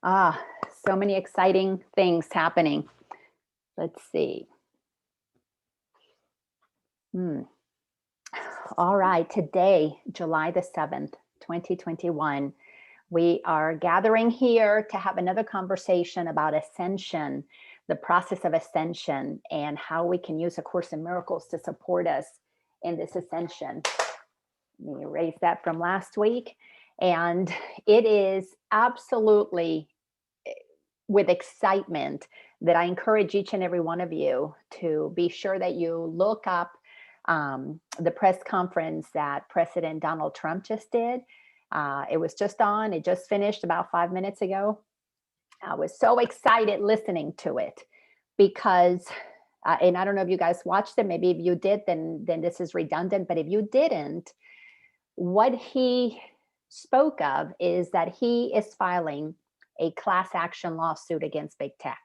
Ah, so many exciting things happening. Let's see. Hmm. All right, today, July the 7th, 2021, we are gathering here to have another conversation about ascension, the process of ascension, and how we can use A Course in Miracles to support us in this ascension. Let me erase that from last week. And it is absolutely with excitement that I encourage each and every one of you to be sure that you look up the press conference that President Donald Trump just did. It was just on, it just finished about 5 minutes ago. I was so excited listening to it because, and I don't know if you guys watched it, maybe if you did, then this is redundant, but if you didn't, what he spoke of is that he is filing a class action lawsuit against big tech.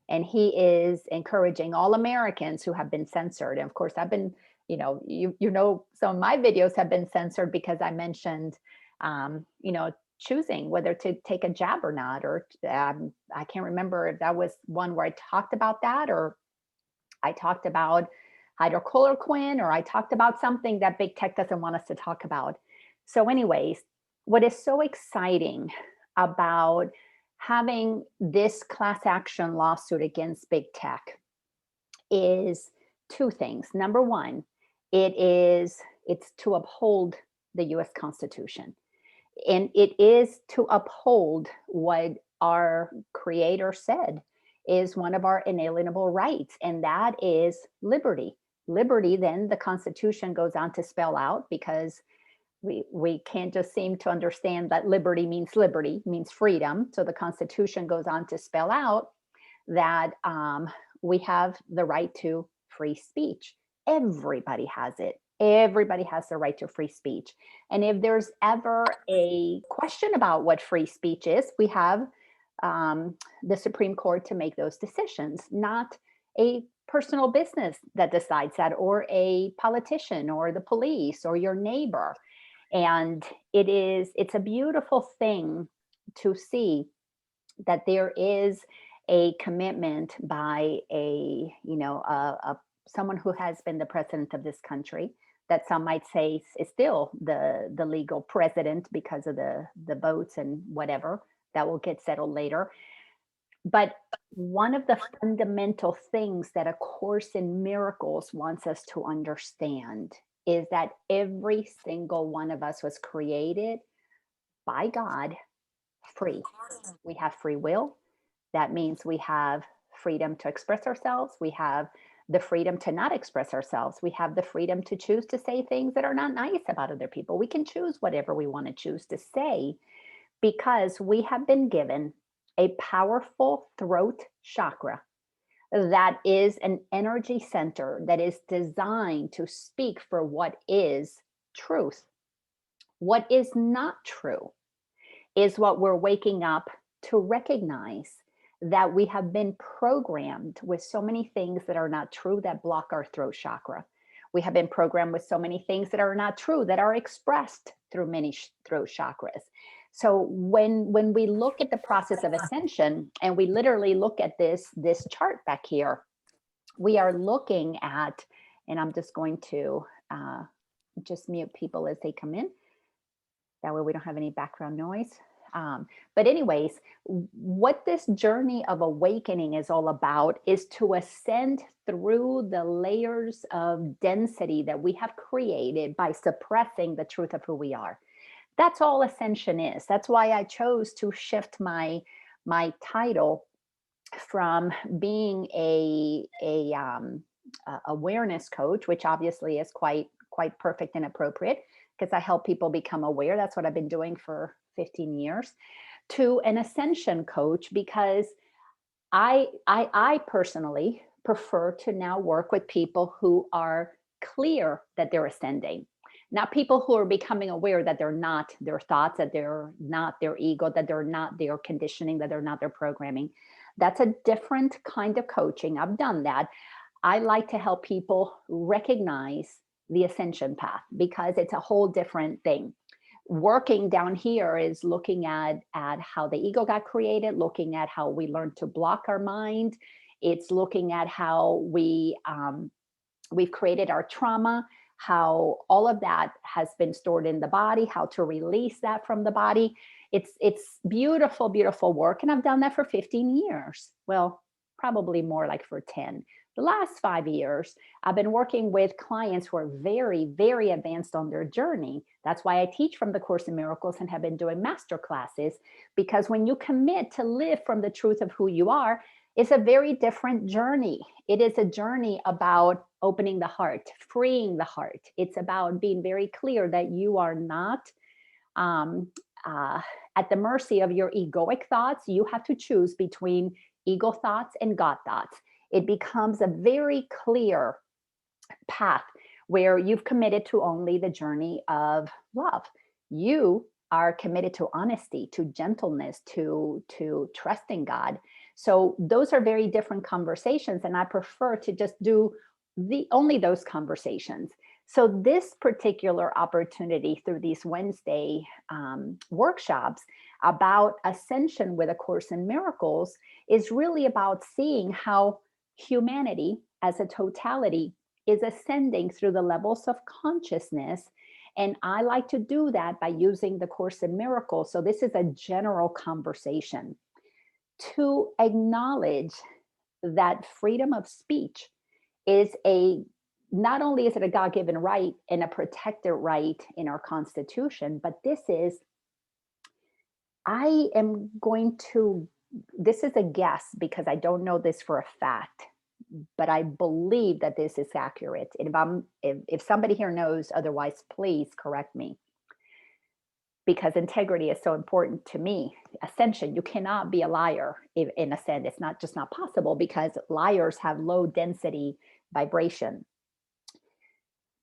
And he is encouraging all Americans who have been censored. And of course, I've been, you know, some of my videos have been censored because I mentioned, choosing whether to take a jab or not. Or I can't remember if that was one where I talked about that, or I talked about hydrochloroquine, or I talked about something that big tech doesn't want us to talk about. So, anyways, what is so exciting about having this class action lawsuit against big tech is two things. Number one, it's to uphold the US Constitution. And it is to uphold what our creator said is one of our inalienable rights, and that is liberty. Liberty, then the Constitution goes on to spell out, because we can't just seem to understand that liberty means freedom. So the Constitution goes on to spell out that we have the right to free speech. Everybody has it. Everybody has the right to free speech. And if there's ever a question about what free speech is, we have the Supreme Court to make those decisions, not a personal business that decides that, or a politician, or the police, or your neighbor. And it's a beautiful thing to see that there is a commitment by someone who has been the president of this country, that some might say is still the legal president because of the votes and whatever that will get settled later. But one of the fundamental things that A Course in Miracles wants us to understand is that every single one of us was created by God free. We have free will. That means we have freedom to express ourselves. We have the freedom to not express ourselves. We have the freedom to choose to say things that are not nice about other people. We can choose whatever we want to choose to say, because we have been given a powerful throat chakra that is an energy center that is designed to speak for what is truth. What is not true is what we're waking up to recognize, that we have been programmed with so many things that are not true that block our throat chakra. We have been programmed with so many things that are not true that are expressed through many throat chakras. So when we look at the process of ascension, and we literally look at this chart back here, we are looking at, and I'm just going to just mute people as they come in. That way we don't have any background noise. But anyways, what this journey of awakening is all about is to ascend through the layers of density that we have created by suppressing the truth of who we are. That's all ascension is. That's why I chose to shift my title from being a awareness coach, which obviously is quite perfect and appropriate, because I help people become aware. That's what I've been doing for 15 years, to an ascension coach, because I personally prefer to now work with people who are clear that they're ascending, not people who are becoming aware that they're not their thoughts, that they're not their ego, that they're not their conditioning, that they're not their programming. That's a different kind of coaching. I've done that. I like to help people recognize the ascension path, because it's a whole different thing. Working down here is looking at how the ego got created, looking at how we learn to block our mind. It's looking at how we've created our trauma, how all of that has been stored in the body, how to release that from the body. It's beautiful, beautiful work. And I've done that for 15 years. Well, probably more like for 10. The last 5 years, I've been working with clients who are very, very advanced on their journey. That's why I teach from the Course in Miracles and have been doing master classes, because when you commit to live from the truth of who you are, it's a very different journey. It is a journey about opening the heart, freeing the heart. It's about being very clear that you are not um, uh, at the mercy of your egoic thoughts. You have to choose between ego thoughts and God thoughts. It becomes a very clear path where you've committed to only the journey of love. You are committed to honesty, to gentleness, to trusting God. So those are very different conversations, and I prefer to just do the only those conversations. So this particular opportunity through these Wednesday workshops about ascension with A Course in Miracles is really about seeing how humanity as a totality is ascending through the levels of consciousness. And I like to do that by using the Course in Miracles. So this is a general conversation to acknowledge that freedom of speech is a not only is it a God-given right and a protected right in our Constitution, but I am going to, this is a guess because I don't know this for a fact, but I believe that this is accurate. And if somebody here knows otherwise, please correct me, because integrity is so important to me. Ascension, you cannot be a liar in ascend. It's not just not possible because liars have low density vibration.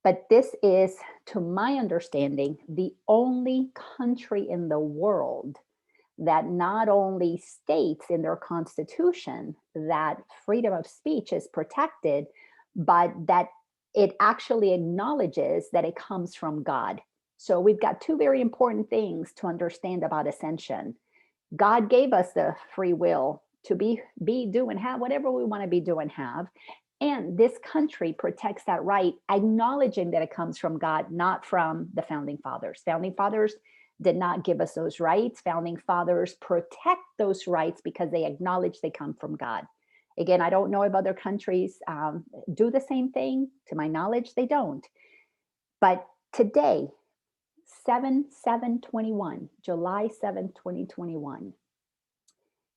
But this is, to my understanding, the only country in the world that not only states in their constitution that freedom of speech is protected, but that it actually acknowledges that it comes from God. So we've got two very important things to understand about ascension. God gave us the free will to be, do, and have whatever we want to be, do, and have. And this country protects that right, acknowledging that it comes from God, not from the founding fathers. Founding fathers did not give us those rights. Founding fathers protect those rights because they acknowledge they come from God. Again, I don't know if other countries do the same thing. To my knowledge, they don't. But today, 7/7/21, July 7th, 2021,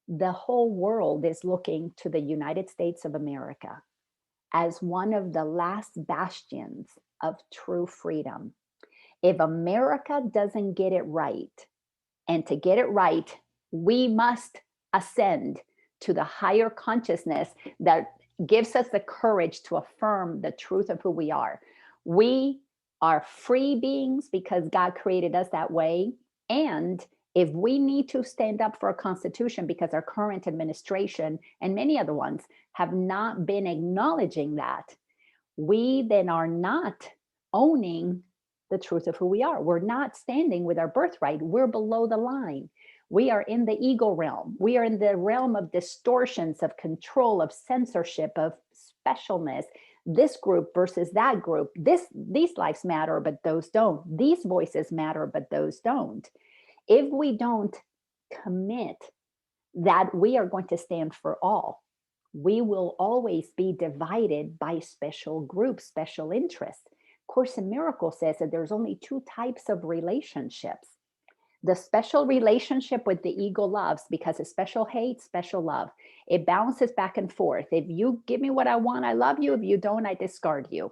the whole world is looking to the United States of America as one of the last bastions of true freedom. If America doesn't get it right, and to get it right, we must ascend to the higher consciousness that gives us the courage to affirm the truth of who we are. We are free beings because God created us that way. And if we need to stand up for a constitution because our current administration and many other ones have not been acknowledging that, we then are not owning the truth of who we are. We're not standing with our birthright. We're below the line. We are in the ego realm. We are in the realm of distortions, of control, of censorship, of specialness. This group versus that group. These lives matter, but those don't. These voices matter, but those don't. If we don't commit that we are going to stand for all, we will always be divided by special groups, special interests. Course in Miracles says that there's only two types of relationships. The special relationship with the ego loves, because it's special hate, special love. It bounces back and forth. If you give me what I want, I love you. If you don't, I discard you.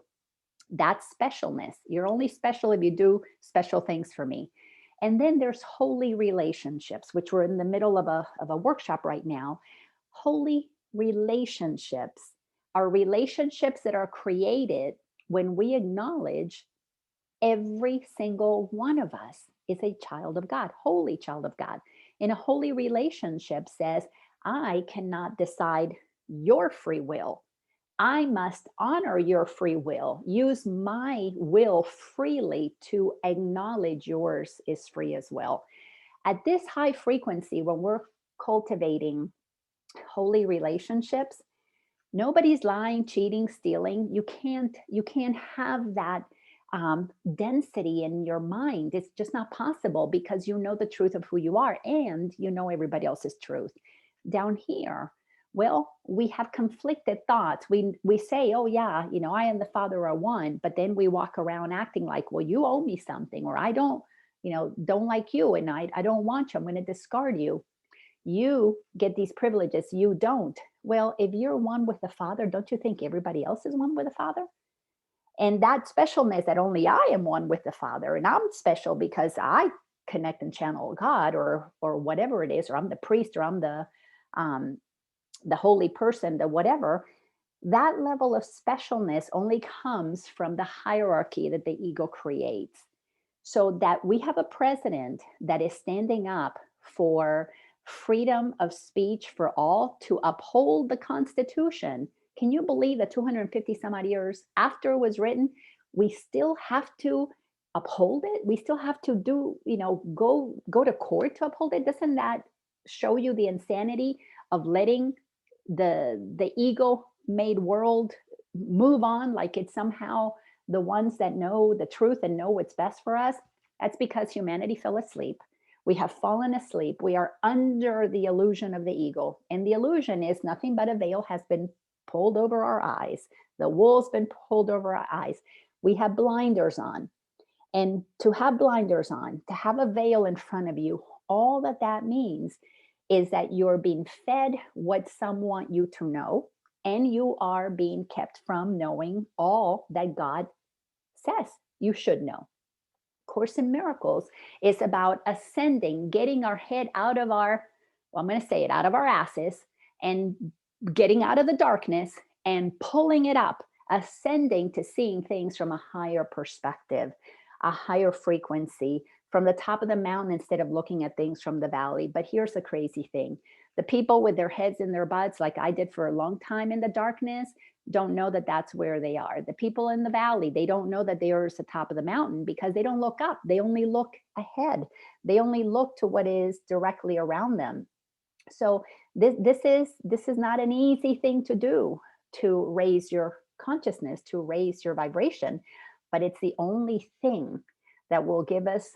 That's specialness. You're only special if you do special things for me. And then there's holy relationships, which we're in the middle of a workshop right now. Holy relationships are relationships that are created when we acknowledge every single one of us is a child of God, holy child of God. And a holy relationship says, I cannot decide your free will. I must honor your free will, use my will freely to acknowledge yours is free as well. At this high frequency, when we're cultivating holy relationships, nobody's lying, cheating, stealing. You can't have that density in your mind. It's just not possible because you know the truth of who you are and you know everybody else's truth. Down here, well, we have conflicted thoughts. We say, oh yeah, I and the Father are one, but then we walk around acting like, well, you owe me something, or I don't like you, and I don't want you. I'm going to discard you. You get these privileges, you don't. Well, if you're one with the Father, don't you think everybody else is one with the Father? And that specialness that only I am one with the Father, and I'm special because I connect and channel God, or whatever it is, or I'm the priest, or I'm um, the holy person, the whatever. That level of specialness only comes from the hierarchy that the ego creates. So that we have a president that is standing up for freedom of speech for all, to uphold the Constitution. Can you believe that 250 some odd years after it was written, we still have to uphold it? We still have to go to court to uphold it? Doesn't that show you the insanity of letting the ego made world move on like it's somehow the ones that know the truth and know what's best for us? That's because humanity fell asleep. We have fallen asleep. We are under the illusion of the ego. And the illusion is nothing but a veil has been pulled over our eyes. The wool's been pulled over our eyes. We have blinders on. And to have blinders on, to have a veil in front of you, all that that means is that you're being fed what some want you to know, and you are being kept from knowing all that God says you should know. Course in Miracles is about ascending, getting our head out of our, well, I'm going to say it, out of our asses, and getting out of the darkness and pulling it up, ascending to seeing things from a higher perspective, a higher frequency, from the top of the mountain instead of looking at things from the valley. But here's the crazy thing. The people with their heads in their butts, like I did for a long time in the darkness, don't know that that's where they are. The people in the valley, they don't know that they are at the top of the mountain because they don't look up. They only look ahead. They only look to what is directly around them. So this is not an easy thing to do, to raise your consciousness, to raise your vibration, but it's the only thing that will give us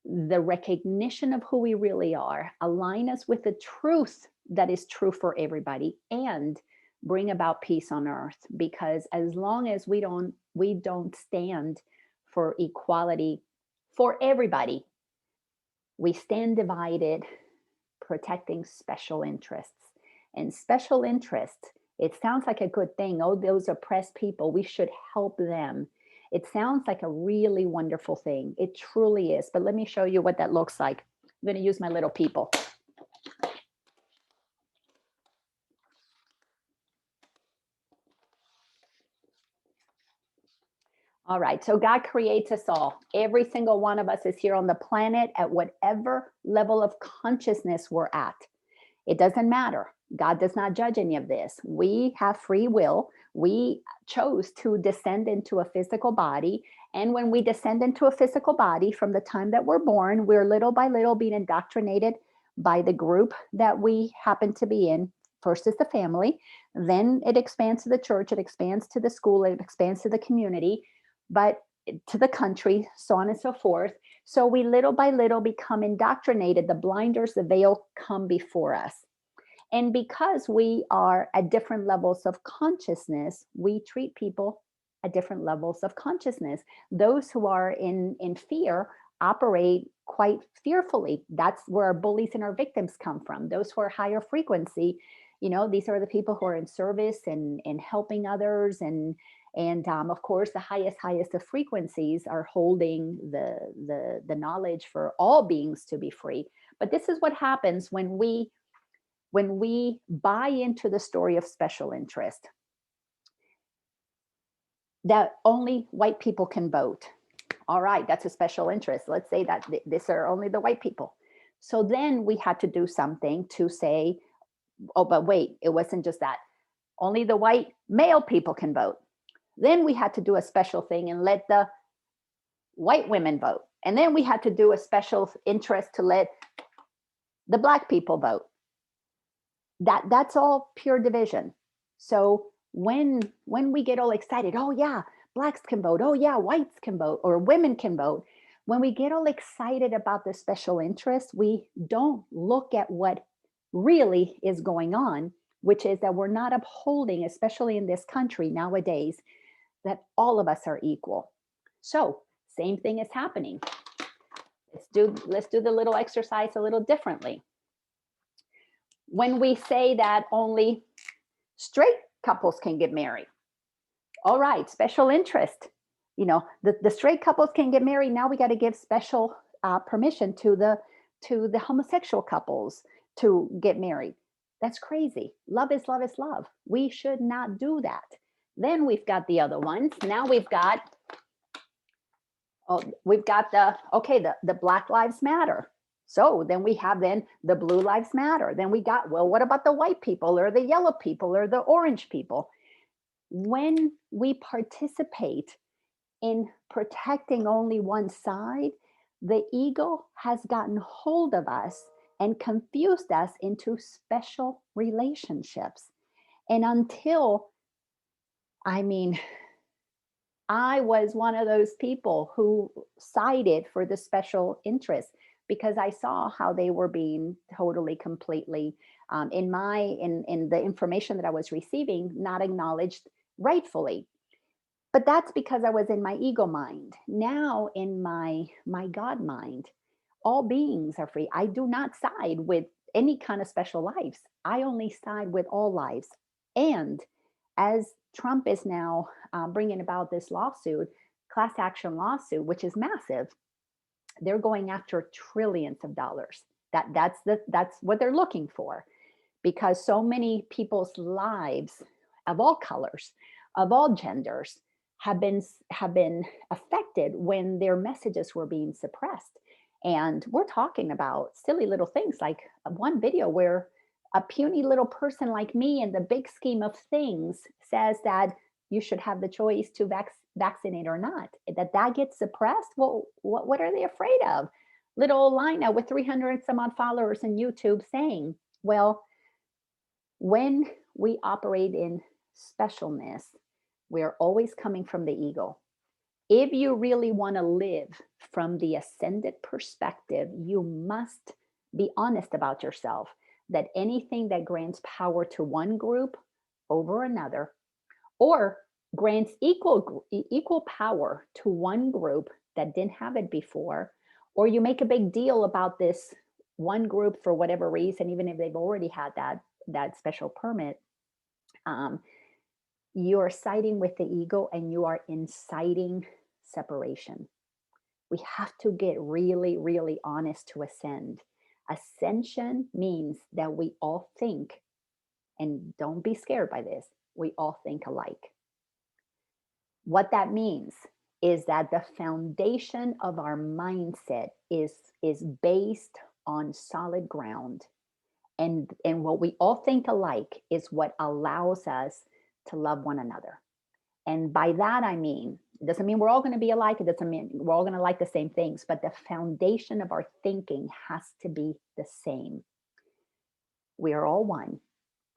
the recognition of who we really are, align us with the truth that is true for everybody, and bring about peace on earth. Because as long as we don't stand for equality for everybody, we stand divided, protecting special interests. And special interests, it sounds like a good thing. Oh, those oppressed people, we should help them. It sounds like a really wonderful thing. It truly is. But let me show you what that looks like. I'm going to use my little people. All right, so God creates us all. Every single one of us is here on the planet at whatever level of consciousness we're at. It doesn't matter. God does not judge any of this. We have free will. We chose to descend into a physical body. And when we descend into a physical body, from the time that we're born, we're little by little being indoctrinated by the group that we happen to be in. First is the family, then it expands to the church, it expands to the school, it expands to the community, but to the country, so on and so forth. So we little by little become indoctrinated. The blinders, the veil come before us. And because we are at different levels of consciousness, we treat people at different levels of consciousness. Those who are in fear operate quite fearfully. That's where our bullies and our victims come from. Those who are higher frequency, these are the people who are in service and helping others, and of course, the highest of frequencies are holding the knowledge for all beings to be free. But this is what happens when we buy into the story of special interest, that only white people can vote. All right, that's a special interest. Let's say that these are only the white people. So then we had to do something to say, oh, but wait, it wasn't just that. Only the white male people can vote. Then we had to do a special thing and let the white women vote. And then we had to do a special interest to let the black people vote. That's all pure division. So when we get all excited, oh yeah, blacks can vote, oh yeah, whites can vote, or women can vote. When we get all excited about the special interest, we don't look at what really is going on, which is that we're not upholding, especially in this country nowadays, that all of us are equal. So same thing is happening. Let's do the little exercise a little differently. When we say that only straight couples can get married, all right, special interest. The straight couples can get married. Now we got to give special permission to the homosexual couples to get married. That's crazy. Love is love is love. We should not do that. Then we've got the other ones. Now we've got the Black Lives Matter. So then we have the Blue Lives Matter. Then we got, well, what about the white people or the yellow people or the orange people? When we participate in protecting only one side, the ego has gotten hold of us and confused us into special relationships. And I was one of those people who sided for the special interest because I saw how they were being totally, completely, in the information that I was receiving, not acknowledged rightfully. But that's because I was in my ego mind. Now in my God mind, all beings are free. I do not side with any kind of special lives. I only side with all lives. And as Trump is now bringing about this lawsuit, class action lawsuit, which is massive, they're going after trillions of dollars. That's what they're looking for, because so many people's lives of all colors, of all genders, have been affected when their messages were being suppressed. And we're talking about silly little things like one video where a puny little person like me in the big scheme of things says that you should have the choice to vaccinate or not. That gets suppressed. Well, what are they afraid of? Little Laina with 300 some odd followers on YouTube saying, well, when we operate in specialness, we are always coming from the ego. If you really want to live from the ascended perspective, you must be honest about yourself, that anything that grants power to one group over another, or grants equal power to one group that didn't have it before, or you make a big deal about this one group for whatever reason, even if they've already had that special permit, you are siding with the ego and you are inciting separation. We have to get really, really honest to ascend. Ascension means that we all think, and don't be scared by this, we all think alike. What that means is that the foundation of our mindset is based on solid ground. And what we all think alike is what allows us to love one another. And by that, I mean, it doesn't mean we're all going to be alike. It doesn't mean we're all going to like the same things, but the foundation of our thinking has to be the same. We are all one.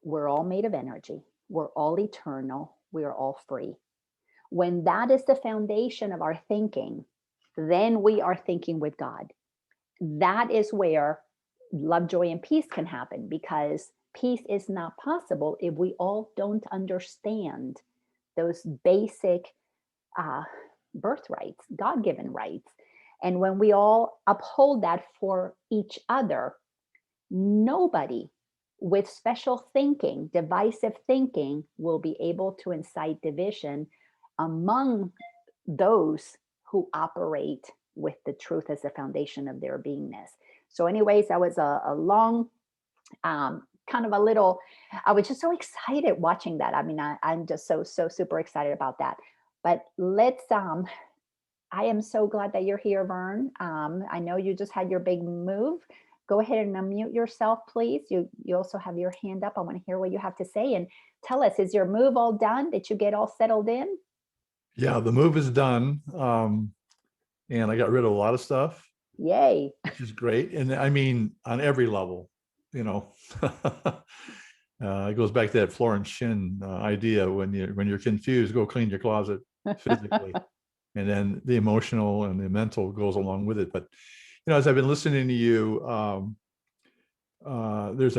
We're all made of energy. We're all eternal. We are all free. When that is the foundation of our thinking, then we are thinking with God. That is where love, joy, and peace can happen, because peace is not possible if we all don't understand those basic birthrights, God-given rights. And when we all uphold that for each other, nobody with special thinking, divisive thinking, will be able to incite division among those who operate with the truth as the foundation of their beingness. So anyways, that was a long, kind of a little, I was just so excited watching that. I mean, I'm just so super excited about that. But let's, I am so glad that you're here, Vern. I know you just had your big move. go ahead and unmute yourself, please. You also have your hand up. I want to hear what you have to say, and tell us, is your move all done? Did you get all settled in? Yeah, the move is done. And I got rid of a lot of stuff, Yay. which is great. And I mean, on every level, you know, it goes back to that Florence Shin idea: when you're confused, go clean your closet physically, and then the emotional and the mental goes along with it. But as I've been listening to you, there's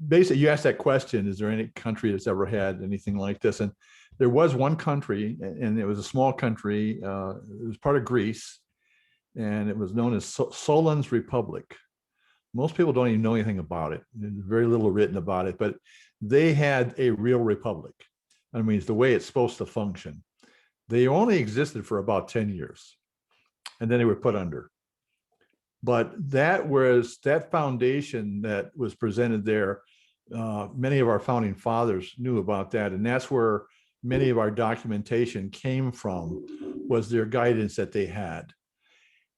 basically, you asked that question: is there any country that's ever had anything like this? And there was one country, and it was a small country. It was part of Greece, and it was known as Solon's Republic. Most people don't even know anything about it. There's very little written about it, but they had a real republic. I mean, it's the way it's supposed to function. They only existed for about 10 years, and then they were put under. But that foundation that was presented there, many of our founding fathers knew about that, and that's where many of our documentation came from, was their guidance that they had.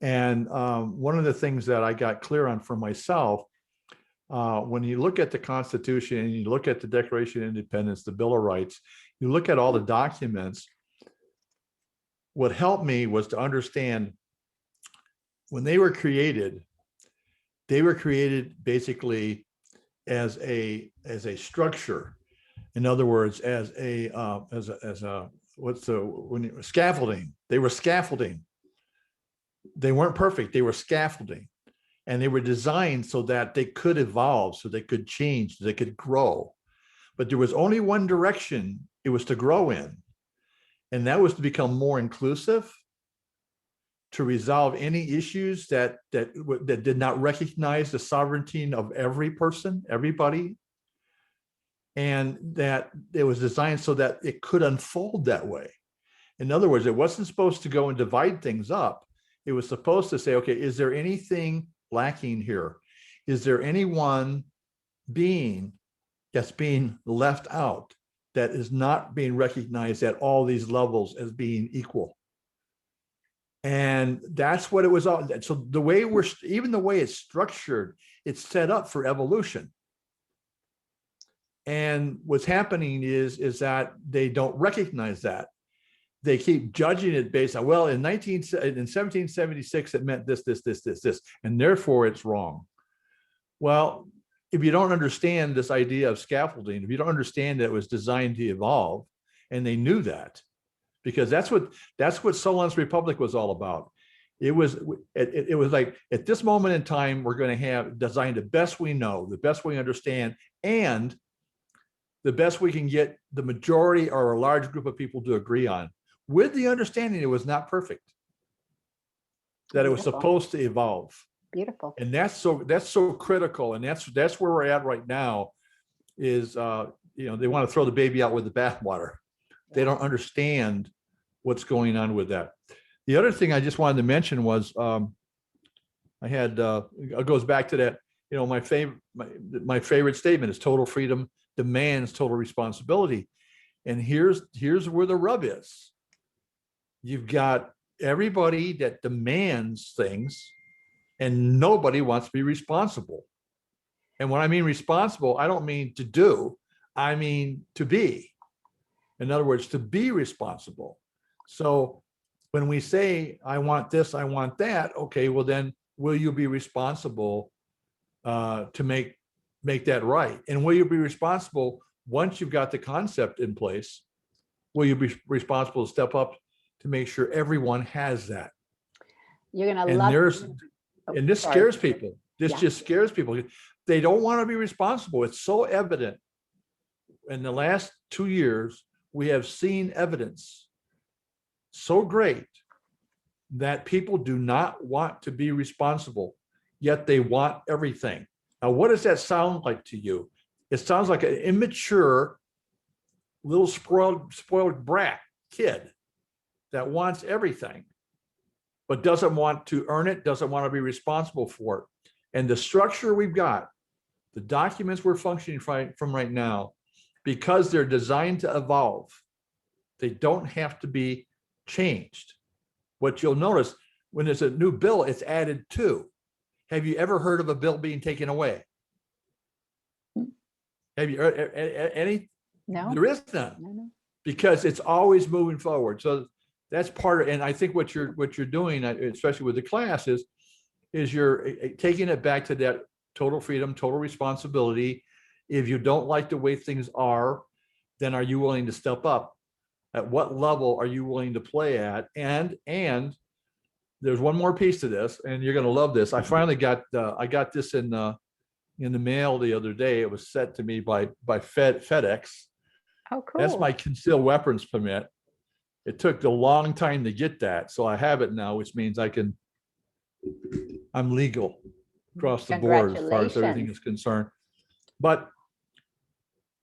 And one of the things that I got clear on for myself, when you look at the Constitution and you look at the Declaration of Independence, the Bill of Rights, you look at all the documents, what helped me was to understand when they were created basically as a structure. In other words, scaffolding. They were scaffolding. They weren't perfect. They were scaffolding, and they were designed so that they could evolve, so they could change, so they could grow. But there was only one direction it was to grow in, and that was to become more inclusive, to resolve any issues that did not recognize the sovereignty of every person, everybody, and that it was designed so that it could unfold that way. In other words, it wasn't supposed to go and divide things up. It was supposed to say, okay, is there anything lacking here? Is there any one being that's being left out, that is not being recognized at all these levels as being equal? And that's what it was all. So the way even the way it's structured, it's set up for evolution. And what's happening is that they don't recognize that. They keep judging it based on, well, in 1776, it meant this, and therefore it's wrong. Well, if you don't understand this idea of scaffolding, if you don't understand that it was designed to evolve, and they knew that, because that's what Solon's Republic was all about. It was like, at this moment in time, we're going to have designed the best we know, the best we understand, and the best we can get the majority or a large group of people to agree on, with the understanding it was not perfect, that it was supposed to evolve. Beautiful. And that's so critical, and that's where we're at right now. Is they want to throw the baby out with the bathwater. They don't understand what's going on with that. The other thing I just wanted to mention was it goes back to that. My favorite statement is total freedom demands total responsibility. And here's where the rub is. You've got everybody that demands things, and nobody wants to be responsible. And when I mean responsible, I don't mean to do, I mean to be. In other words, to be responsible. So when we say, I want this, I want that, okay, well then, will you be responsible to make that right? And will you be responsible once you've got the concept in place? Will you be responsible to step up to make sure everyone has that? You're going to love it. And this scares people. This just scares people. They don't want to be responsible. It's so evident. In the last 2 years, we have seen evidence so great that people do not want to be responsible, yet they want everything. Now, what does that sound like to you? It sounds like an immature, little spoiled brat kid that wants everything, but doesn't want to earn it, doesn't want to be responsible for it. And the structure we've got, the documents we're functioning from right now, because they're designed to evolve, they don't have to be changed. What you'll notice, when there's a new bill, it's added to. have you ever heard of a bill being taken away? Have you any? No, There is none, no. because it's always moving forward. So that's part of, and I think what you're doing, especially with the class, is you're taking it back to that total freedom, total responsibility. If you don't like the way things are, then are you willing to step up? At what level are you willing to play at? And there's one more piece to this, and you're going to love this. I finally got I got this in the mail the other day. It was sent to me by FedEx. Oh, That's cool. my concealed weapons permit. It took a long time to get that, so I have it now, which means I'm legal across the board as far as everything is concerned. But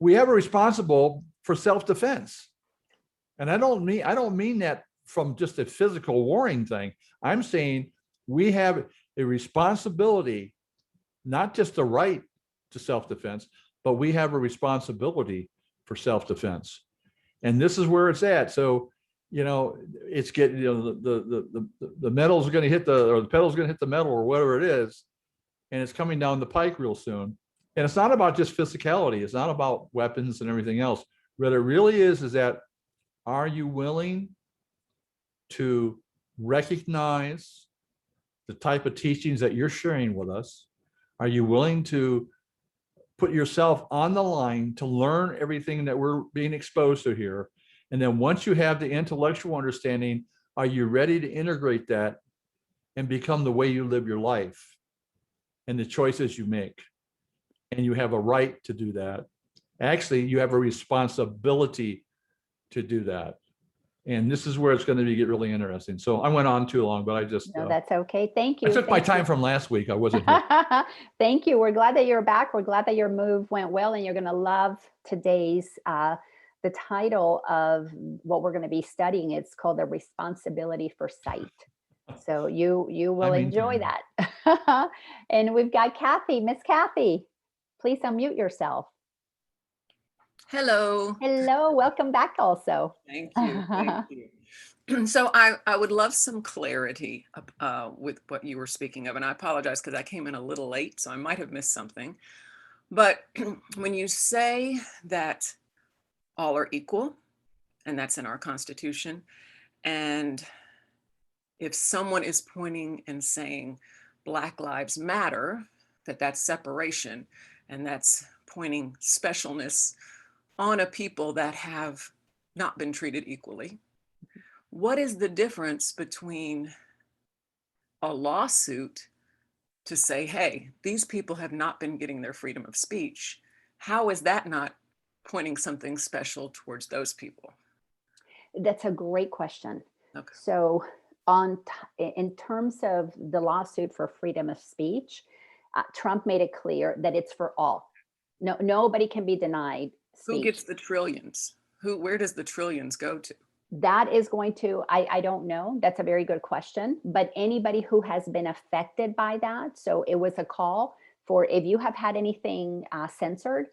we have a responsible for self-defense. And I don't mean that from just a physical warring thing. I'm saying we have a responsibility, not just a right to self-defense, but we have a responsibility for self-defense. And this is where it's at. So, it's getting, the metal's going to hit or the pedal's going to hit the metal, or whatever it is. And it's coming down the pike real soon. And it's not about just physicality. It's not about weapons and everything else. What it really is that, are you willing to recognize the type of teachings that you're sharing with us? Are you willing to put yourself on the line to learn everything that we're being exposed to here? And then once you have the intellectual understanding, are you ready to integrate that and become the way you live your life and the choices you make? And you have a right to do that. Actually, you have a responsibility to do that. And this is where it's going to get really interesting. So I went on too long, but I just No, that's okay. Thank you. I took my time from last week. I wasn't here. Thank you. We're glad that you're back. We're glad that your move went well, and you're going to love today's the title of what we're going to be studying. It's called The Responsibility for Sight. So you will enjoy that. And we've got Kathy. Miss Kathy, please unmute yourself. Hello. Hello. Welcome back also. Thank you. Thank you. So I would love some clarity with what you were speaking of. And I apologize because I came in a little late, so I might have missed something. But when you say that all are equal, and that's in our Constitution, and if someone is pointing and saying Black Lives Matter, that's separation, and that's pointing specialness on a people that have not been treated equally. What is the difference between a lawsuit to say, hey, these people have not been getting their freedom of speech? How is that not pointing something special towards those people? That's a great question. Okay. So in terms of the lawsuit for freedom of speech, Trump made it clear that it's for all. No, nobody can be denied speech. Who gets the trillions? Where does the trillions go to? That is going to, I don't know. That's a very good question. But anybody who has been affected by that, so it was a call for, if you have had anything censored,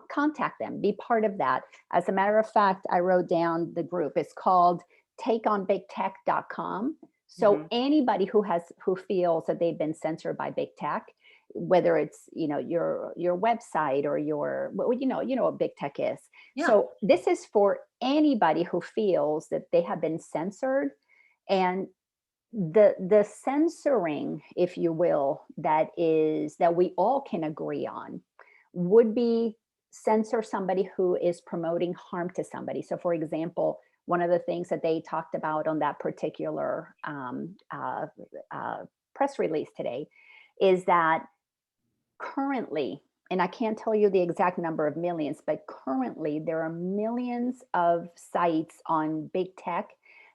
contact them, be part of that. As a matter of fact, I wrote down the group. It's called takeonbigtech.com. So anybody who feels that they've been censored by big tech, whether it's your website or your what big tech is. Yeah. So this is for anybody who feels that they have been censored, and the censoring, if you will, that we all can agree on would be censor somebody who is promoting harm to somebody. So for example, one of the things that they talked about on that particular press release today is that currently, and I can't tell you the exact number of millions, but currently there are millions of sites on big tech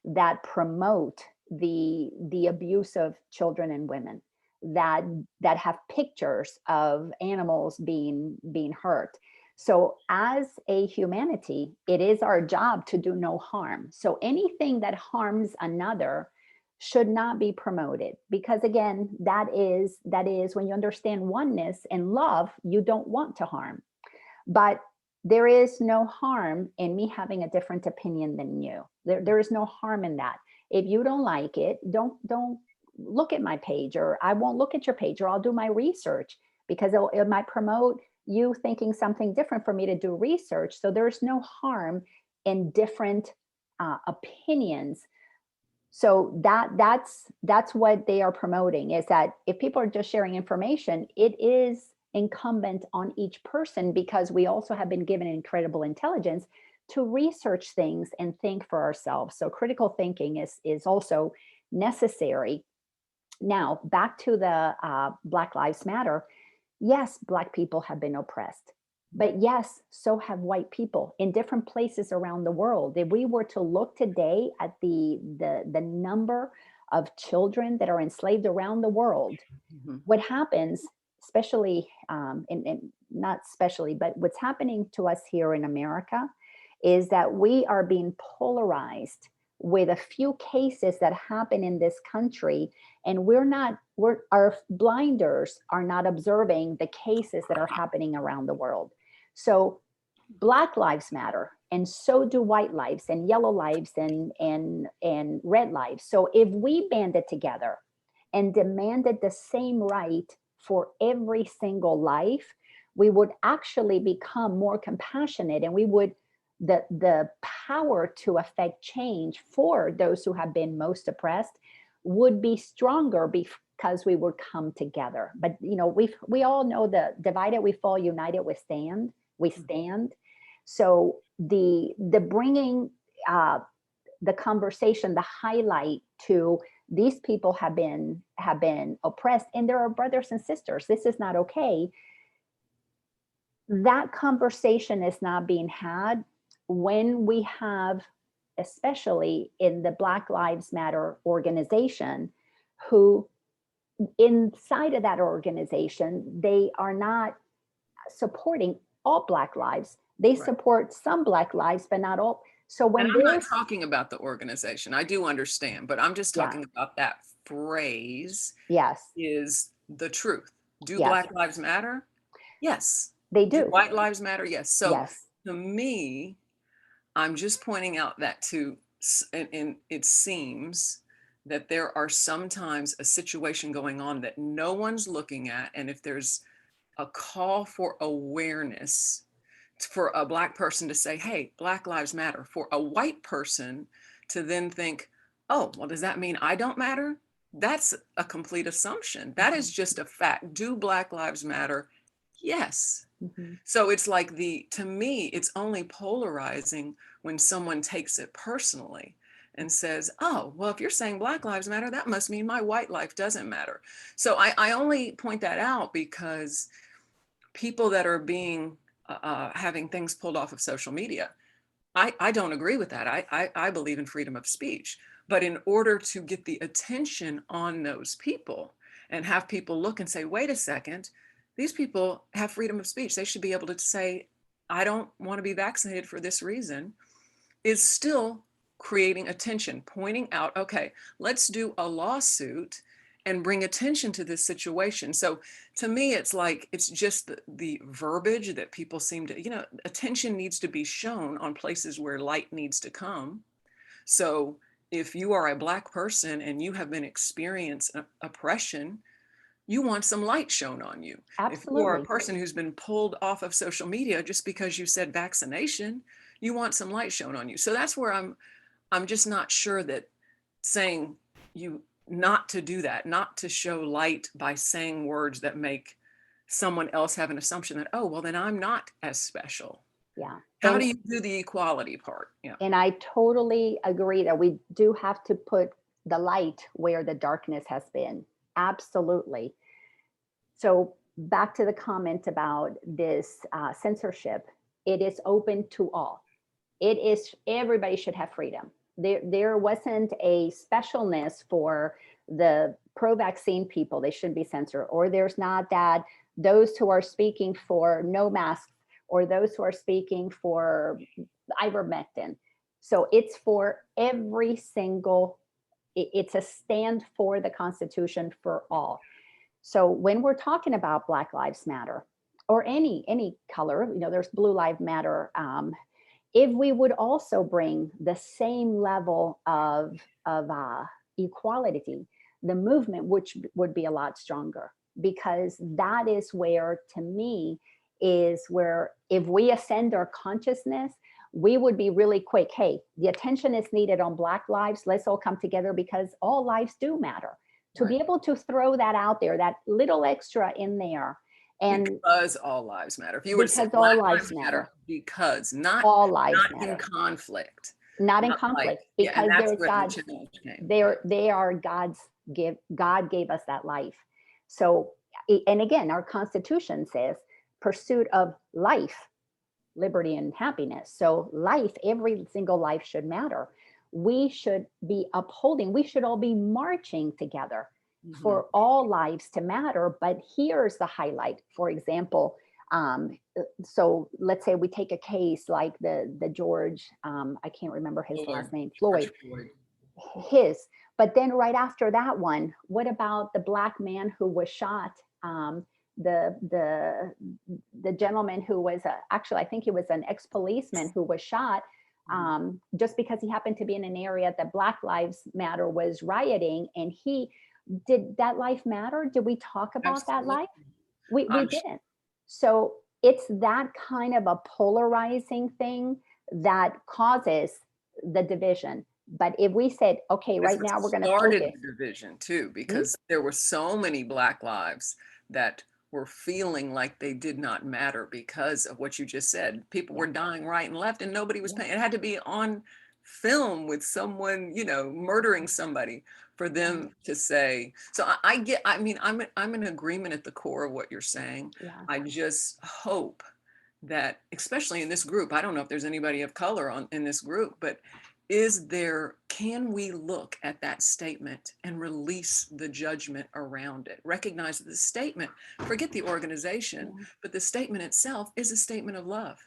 that promote the abuse of children and women, that have pictures of animals being hurt. So as a humanity, it is our job to do no harm. So anything that harms another should not be promoted, because again, that is when you understand oneness and love, you don't want to harm. But there is no harm in me having a different opinion than you. There is no harm in that. If you don't like it, don't look at my page, or I won't look at your page, or I'll do my research, because it might promote you thinking something different for me to do research. So there's no harm in different opinions. So that's what they are promoting, is that if people are just sharing information, it is incumbent on each person, because we also have been given incredible intelligence to research things and think for ourselves. So critical thinking is also necessary. Now, back to the Black Lives Matter. Yes, Black people have been oppressed, but yes, so have white people in different places around the world. If we were to look today at the number of children that are enslaved around the world, what happens, especially, and not especially, but what's happening to us here in America, is that we are being polarized with a few cases that happen in this country, and our blinders are not observing the cases that are happening around the world. So Black lives matter, and so do white lives, and yellow lives, and red lives. So if we banded together and demanded the same right for every single life, we would actually become more compassionate, and we would, the power to affect change for those who have been most oppressed would be stronger, because we would come together. But we all know the divided we fall, united we stand. So the bringing the conversation, the highlight to these people have been oppressed, and there are brothers and sisters. This is not okay. That conversation is not being had when we have, especially in the Black Lives Matter organization, who inside of that organization, they are not supporting all Black lives. They support some Black lives, but not all. So when I'm not talking about the organization, I do understand, but I'm just talking about that phrase. Yes. Is the truth. Do Yes. Black lives matter? Yes. They do. White lives matter? Yes. So yes. To me, I'm just pointing out that and it seems that there are sometimes a situation going on that no one's looking at. And if there's a call for awareness for a Black person to say, hey, Black lives matter, for a white person to then think, oh, well, does that mean I don't matter? That's a complete assumption. That is just a fact. Do Black lives matter? Yes. So it's like to me, it's only polarizing when someone takes it personally and says, oh, well, if you're saying Black lives matter, that must mean my white life doesn't matter. So I only point that out because people that are having things pulled off of social media, I don't agree with that. I believe in freedom of speech. But in order to get the attention on those people and have people look and say, wait a second, these people have freedom of speech. They should be able to say, I don't want to be vaccinated for this reason, is still creating attention, pointing out, okay, let's do a lawsuit and bring attention to this situation. So to me, it's like, it's just the verbiage that people seem to, attention needs to be shown on places where light needs to come. So if you are a Black person and you have been experiencing oppression, you want some light shown on you. Absolutely. If you are a person who's been pulled off of social media just because you said vaccination, you want some light shown on you. So that's where I'm just not sure that saying you not to do that, not to show light by saying words that make someone else have an assumption that, oh, well, then I'm not as special. Yeah. How do you do the equality part? Yeah. And I totally agree that we do have to put the light where the darkness has been. Absolutely. So back to the comment about this censorship, it is open to all. It is, everybody should have freedom. There wasn't a specialness for the pro-vaccine people. They shouldn't be censored. Or there's not that those who are speaking for no masks, or those who are speaking for ivermectin. So it's for every single, it's a stand for the Constitution for all. So when we're talking about Black Lives Matter, or any color, there's Blue Lives Matter, if we would also bring the same level of equality, the movement, which would be a lot stronger, because that is where, to me, is where if we ascend our consciousness, we would be really quick. Hey, the attention is needed on Black lives. Let's all come together because all lives do matter. To be able to throw that out there, that little extra in there. And because all lives matter. If you were to say because all lives matter, because not all lives not matter. in conflict. Not in Not conflict, like, because and that's there's where the God's, challenge came. they are God's give. God gave us that life. So, and again, our Constitution says pursuit of life, liberty, and happiness. So life, every single life should matter. We should be upholding, we should all be marching together for all lives to matter. But here's the highlight. For example, so let's say we take a case like the George, I can't remember his last name, Floyd, his. But then right after that one, what about the Black man who was shot? The gentleman who was actually, I think he was an ex-policeman who was shot just because he happened to be in an area that Black Lives Matter was rioting, and did that life matter? Did we talk about Absolutely. that life? We didn't. So it's that kind of a polarizing thing that causes the division. But if we said, okay, right now we're going to focus. The division too, because there were so many Black lives that were feeling like they did not matter because of what you just said. People were dying right and left, and nobody was paying. It had to be on film with someone, murdering somebody for them to say. So I mean, I'm in agreement at the core of what you're saying. Yeah. I just hope that, especially in this group, I don't know if there's anybody of color in this group, but can we look at that statement and release the judgment around it? Recognize that the statement, forget the organization, but the statement itself is a statement of love.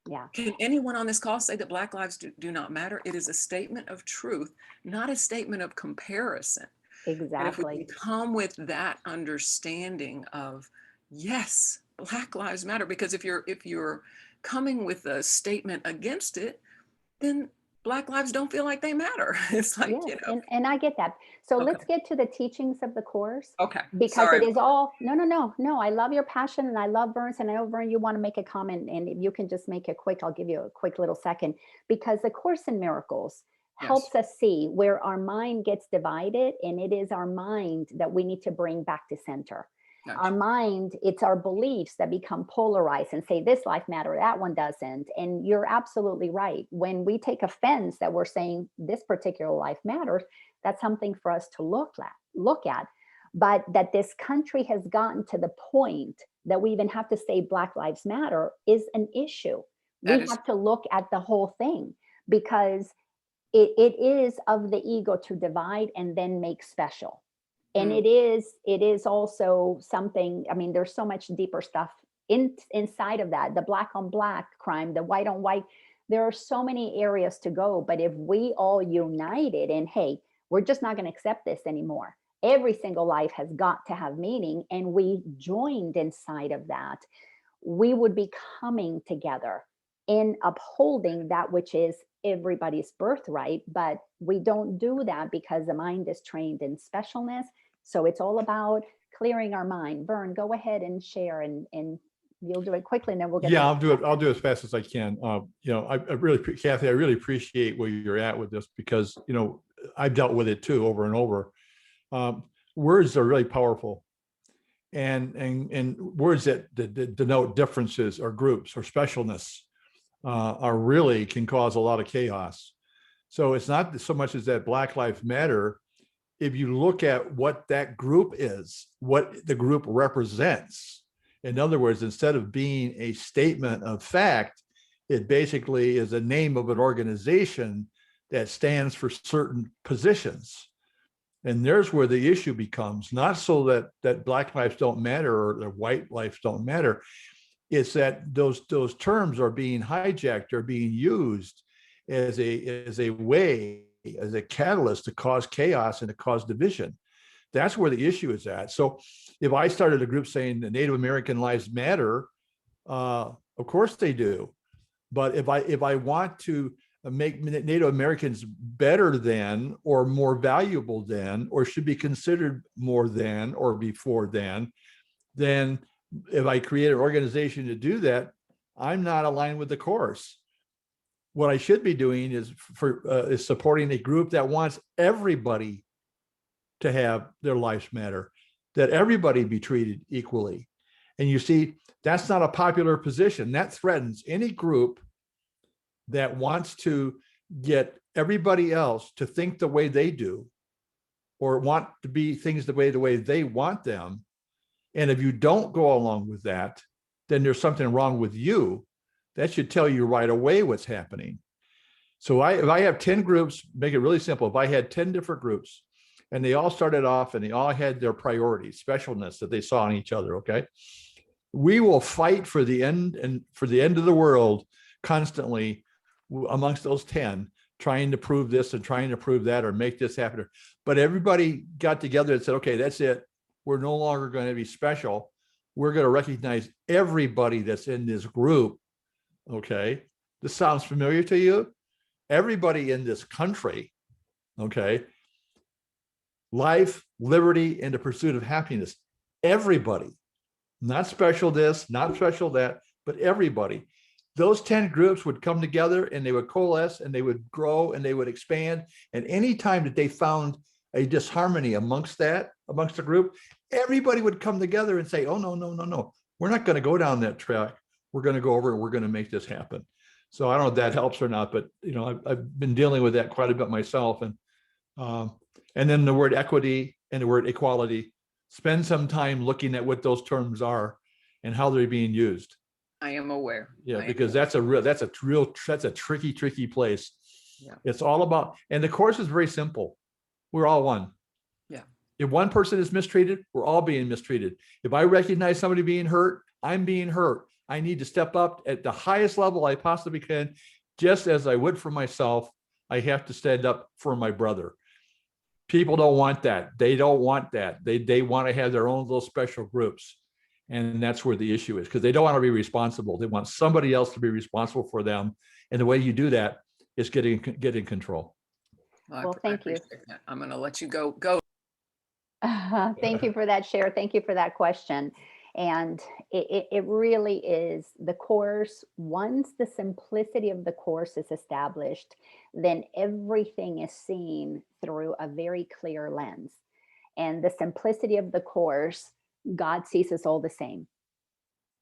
Yeah. Can anyone on this call say that Black lives do not matter? It is a statement of truth, not a statement of comparison. Exactly. And if we can come with that understanding of, yes, Black lives matter, because if you're coming with a statement against it, then Black lives don't feel like they matter. It's like, yes, and I get that. So let's get to the teachings of the course. Okay. Because it is all, no. I love your passion, and I love Vern's, and I know, Vern, you want to make a comment, and if you can just make it quick, I'll give you a quick little second, because the Course in Miracles helps us see where our mind gets divided, and it is our mind that we need to bring back to center. Gotcha. Our mind, it's our beliefs that become polarized and say this life matters, that one doesn't. And you're absolutely right. When we take offense that we're saying this particular life matters, that's something for us to look at. But that this country has gotten to the point that we even have to say Black Lives Matter is an issue. We have to look at the whole thing, because it is of the ego to divide and then make special. And it is also something, I mean, there's so much deeper stuff inside of that, the Black on Black crime, the white on white, there are so many areas to go. But if we all united and, hey, we're just not going to accept this anymore. Every single life has got to have meaning, and we joined inside of that, we would be coming together in upholding that which is everybody's birthright. But we don't do that because the mind is trained in specialness. So it's all about clearing our mind. Vern, go ahead and share, and you'll do it quickly, and then we'll get. Yeah, I'll do it. I'll do it as fast as I can. I really, Kathy, I really appreciate where you're at with this, because I've dealt with it too over and over. Words are really powerful, and words that denote differences or groups or specialness are really can cause a lot of chaos. So it's not so much as that Black Lives Matter. If you look at what that group is, what the group represents, in other words, instead of being a statement of fact, it basically is a name of an organization that stands for certain positions. And there's where the issue becomes, not so that Black lives don't matter or that white lives don't matter. It's that those terms are being hijacked, or being used as a way, as a catalyst to cause chaos and to cause division. That's where the issue is at. So if I started a group saying the Native American lives matter, of course they do. But if I want to make Native Americans better than or more valuable than or should be considered more than or before than, then if I create an organization to do that, I'm not aligned with the course. What I should be doing is supporting a group that wants everybody to have their lives matter, that everybody be treated equally. And you see, that's not a popular position. That threatens any group that wants to get everybody else to think the way they do or want to be things the way they want them. And if you don't go along with that, then there's something wrong with you. That should tell you right away what's happening. So if I have 10 groups, make it really simple. If I had 10 different groups and they all started off and they all had their priorities, specialness that they saw in each other, okay? We will fight for the end and for the end of the world constantly amongst those 10, trying to prove this and trying to prove that or make this happen. But everybody got together and said, okay, that's it. We're no longer going to be special. We're going to recognize everybody that's in this group. Okay. This sounds familiar to you? Everybody in this country. Okay. Life, liberty, and the pursuit of happiness. Everybody. Not special this, not special that, but everybody. Those 10 groups would come together and they would coalesce and they would grow and they would expand. And any time that they found a disharmony amongst the group, everybody would come together and say, oh, no. We're not going to go down that track. We're going to go over and we're going to make this happen. So I don't know if that helps or not, but I've been dealing with that quite a bit myself. And then the word equity and the word equality, spend some time looking at what those terms are and how they're being used. I am aware. Yeah, because that's a tricky place. Yeah. It's all about, and the course is very simple. We're all one. Yeah. If one person is mistreated, we're all being mistreated. If I recognize somebody being hurt, I'm being hurt. I need to step up at the highest level I possibly can, just as I would for myself. I have to stand up for my brother. People don't want that. They don't want that. They want to have their own little special groups. And that's where the issue is, because they don't want to be responsible. They want somebody else to be responsible for them. And the way you do that is get in control. Well, thank you. That. I'm going to let you go. Thank you for that share. Thank you for that question. And it really is the course. Once the simplicity of the course is established, then everything is seen through a very clear lens. And the simplicity of the course, God sees us all the same.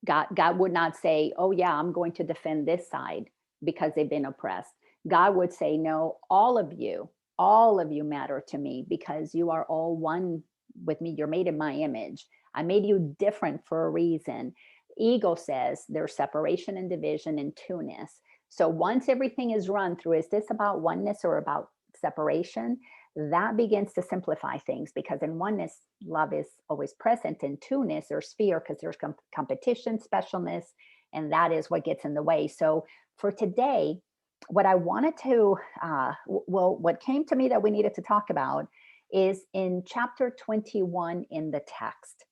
God would not say, oh yeah, I'm going to defend this side because they've been oppressed. God would say, no, all of you matter to me because you are all one with me. You're made in my image. I made you different for a reason. Ego says there's separation and division and two-ness. So once everything is run through, is this about oneness or about separation? That begins to simplify things, because in oneness, love is always present. In two-ness or fear, because there's competition, specialness, and that is what gets in the way. So for today, what I wanted to, what came to me that we needed to talk about is in chapter 21 in the text.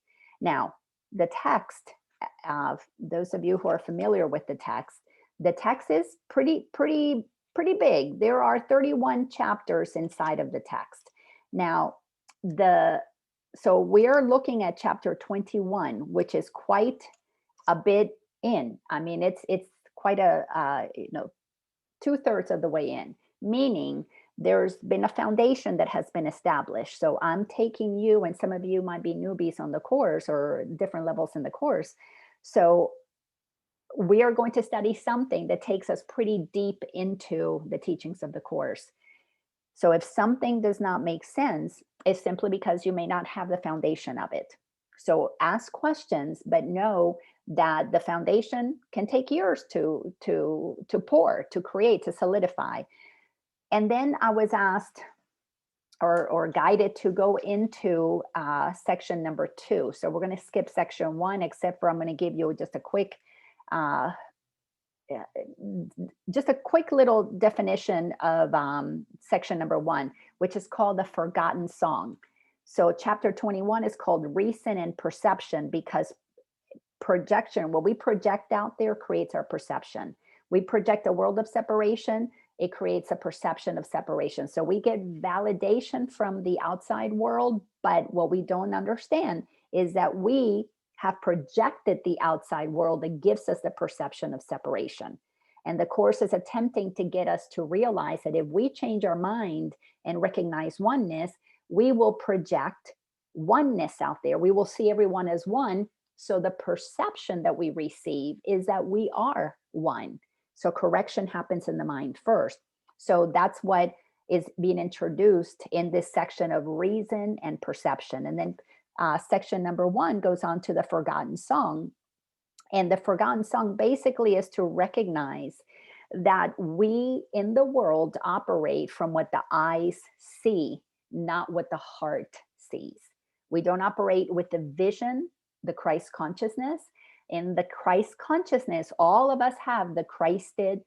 Now, the text, those of you who are familiar with the text is pretty big. There are 31 chapters inside of the text. Now, so we're looking at chapter 21, which is quite a bit in. I mean, it's quite a 2/3 of the way in, meaning there's been a foundation that has been established. So I'm taking you, and some of you might be newbies on the course or different levels in the course. So we are going to study something that takes us pretty deep into the teachings of the course. So if something does not make sense, it's simply because you may not have the foundation of it. So ask questions, but know that the foundation can take years to pour, to create, to solidify. And then I was asked or guided to go into section number 2. So we're going to skip section 1, except for I'm going to give you just a quick little definition of section number 1, which is called the forgotten song. So chapter 21 is called reason and perception, because projection, what we project out there creates our perception. We project a world of separation, it creates a perception of separation. So we get validation from the outside world, but what we don't understand is that we have projected the outside world that gives us the perception of separation. And the Course is attempting to get us to realize that if we change our mind and recognize oneness, we will project oneness out there. We will see everyone as one. So the perception that we receive is that we are one. So correction happens in the mind first. So that's what is being introduced in this section of reason and perception. And then section number 1 goes on to the forgotten song. And the forgotten song basically is to recognize that we in the world operate from what the eyes see, not what the heart sees. We don't operate with the vision, the Christ consciousness. In the Christ consciousness, all of us have the Christed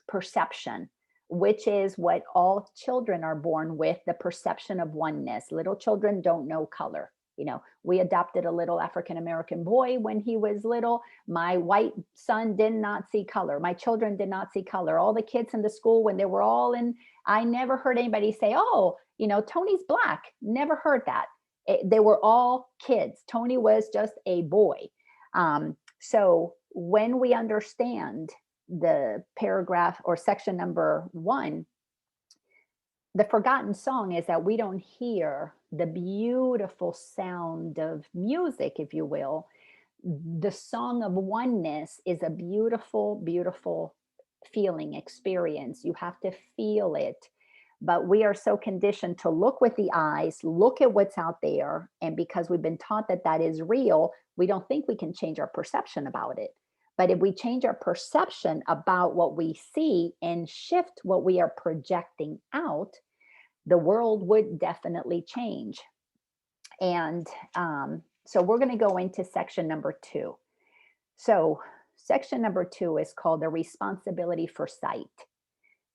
perception, which is what all children are born with, the perception of oneness. Little children don't know color. You know, we adopted a little African-American boy when he was little. My white son did not see color. My children did not see color. All the kids in the school, when they were all in, I never heard anybody say, oh, you know, Tony's black. Never heard that. They were all kids. Tony was just a boy. So when we understand the paragraph or section number 1, the forgotten song is that we don't hear the beautiful sound of music, if you will. The song of oneness is a beautiful, beautiful feeling, experience. You have to feel it. But we are so conditioned to look with the eyes, look at what's out there. And because we've been taught that that is real, we don't think we can change our perception about it. But if we change our perception about what we see and shift what we are projecting out, the world would definitely change. And so we're going to go into section number 2. So section number 2 is called the responsibility for sight.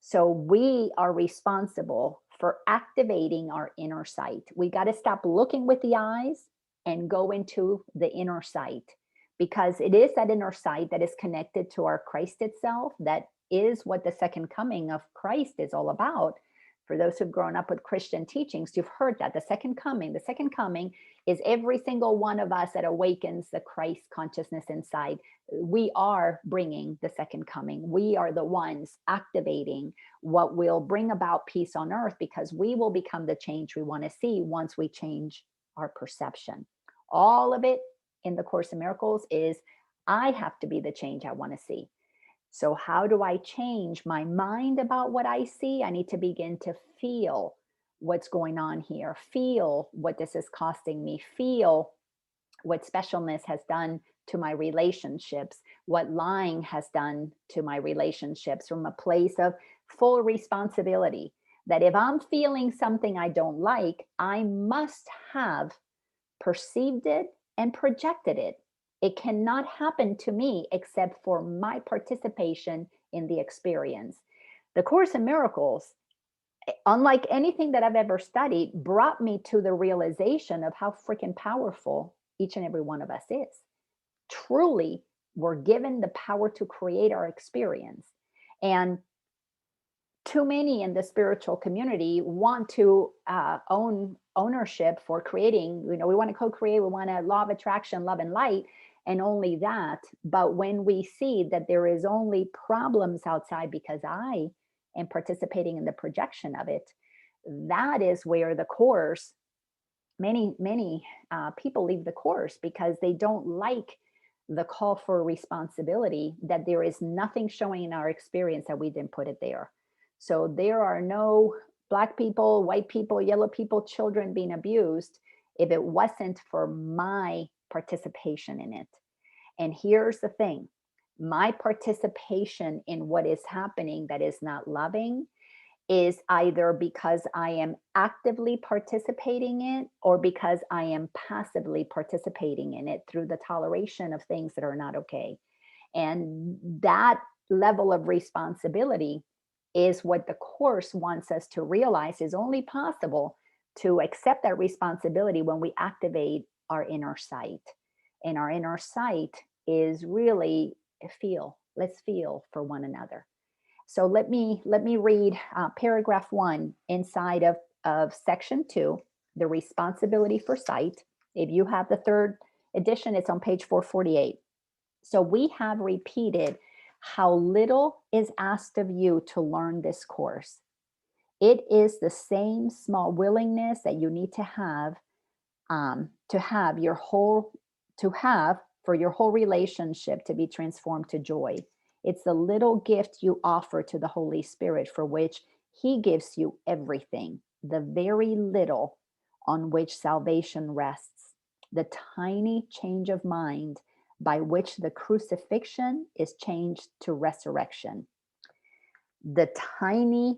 So we are responsible for activating our inner sight. We got to stop looking with the eyes and go into the inner sight, because it is that inner sight that is connected to our Christ itself. That is what the second coming of Christ is all about. For those who've grown up with Christian teachings, you've heard that the second coming is every single one of us that awakens the Christ consciousness inside. We are bringing the second coming. We are the ones activating what will bring about peace on earth, because we will become the change we want to see once we change our perception. All of it in the Course in Miracles is, I have to be the change I want to see. So how do I change my mind about what I see? I need to begin to feel what's going on here, feel what this is costing me, feel what specialness has done to my relationships, what lying has done to my relationships, from a place of full responsibility. That if I'm feeling something I don't like, I must have perceived it and projected it. It cannot happen to me except for my participation in the experience. The Course in Miracles, unlike anything that I've ever studied, brought me to the realization of how freaking powerful each and every one of us is. Truly, we're given the power to create our experience. And too many in the spiritual community want to own ownership for creating. You know, we want to co-create, we want a law of attraction, love and light, and only that. But when we see that there is only problems outside because I am participating in the projection of it, that is where the Course, many people leave the Course because they don't like the call for responsibility, that there is nothing showing in our experience that we didn't put it there. So there are no Black people, white people, yellow people, children being abused if it wasn't for my participation in it. And here's the thing, my participation in what is happening that is not loving is either because I am actively participating in it, or because I am passively participating in it through the toleration of things that are not okay. And that level of responsibility is what the Course wants us to realize is only possible to accept that responsibility when we activate our inner sight. And our inner sight is really feel. Let's feel for one another. So let me read paragraph 1 inside of section 2, the responsibility for sight. If you have the third edition, it's on page 448. So we have repeated how little is asked of you to learn this course. It is the same small willingness that you need to have for your whole relationship to be transformed to joy. It's the little gift you offer to the Holy Spirit for which he gives you everything, the very little on which salvation rests, the tiny change of mind by which the crucifixion is changed to resurrection. The tiny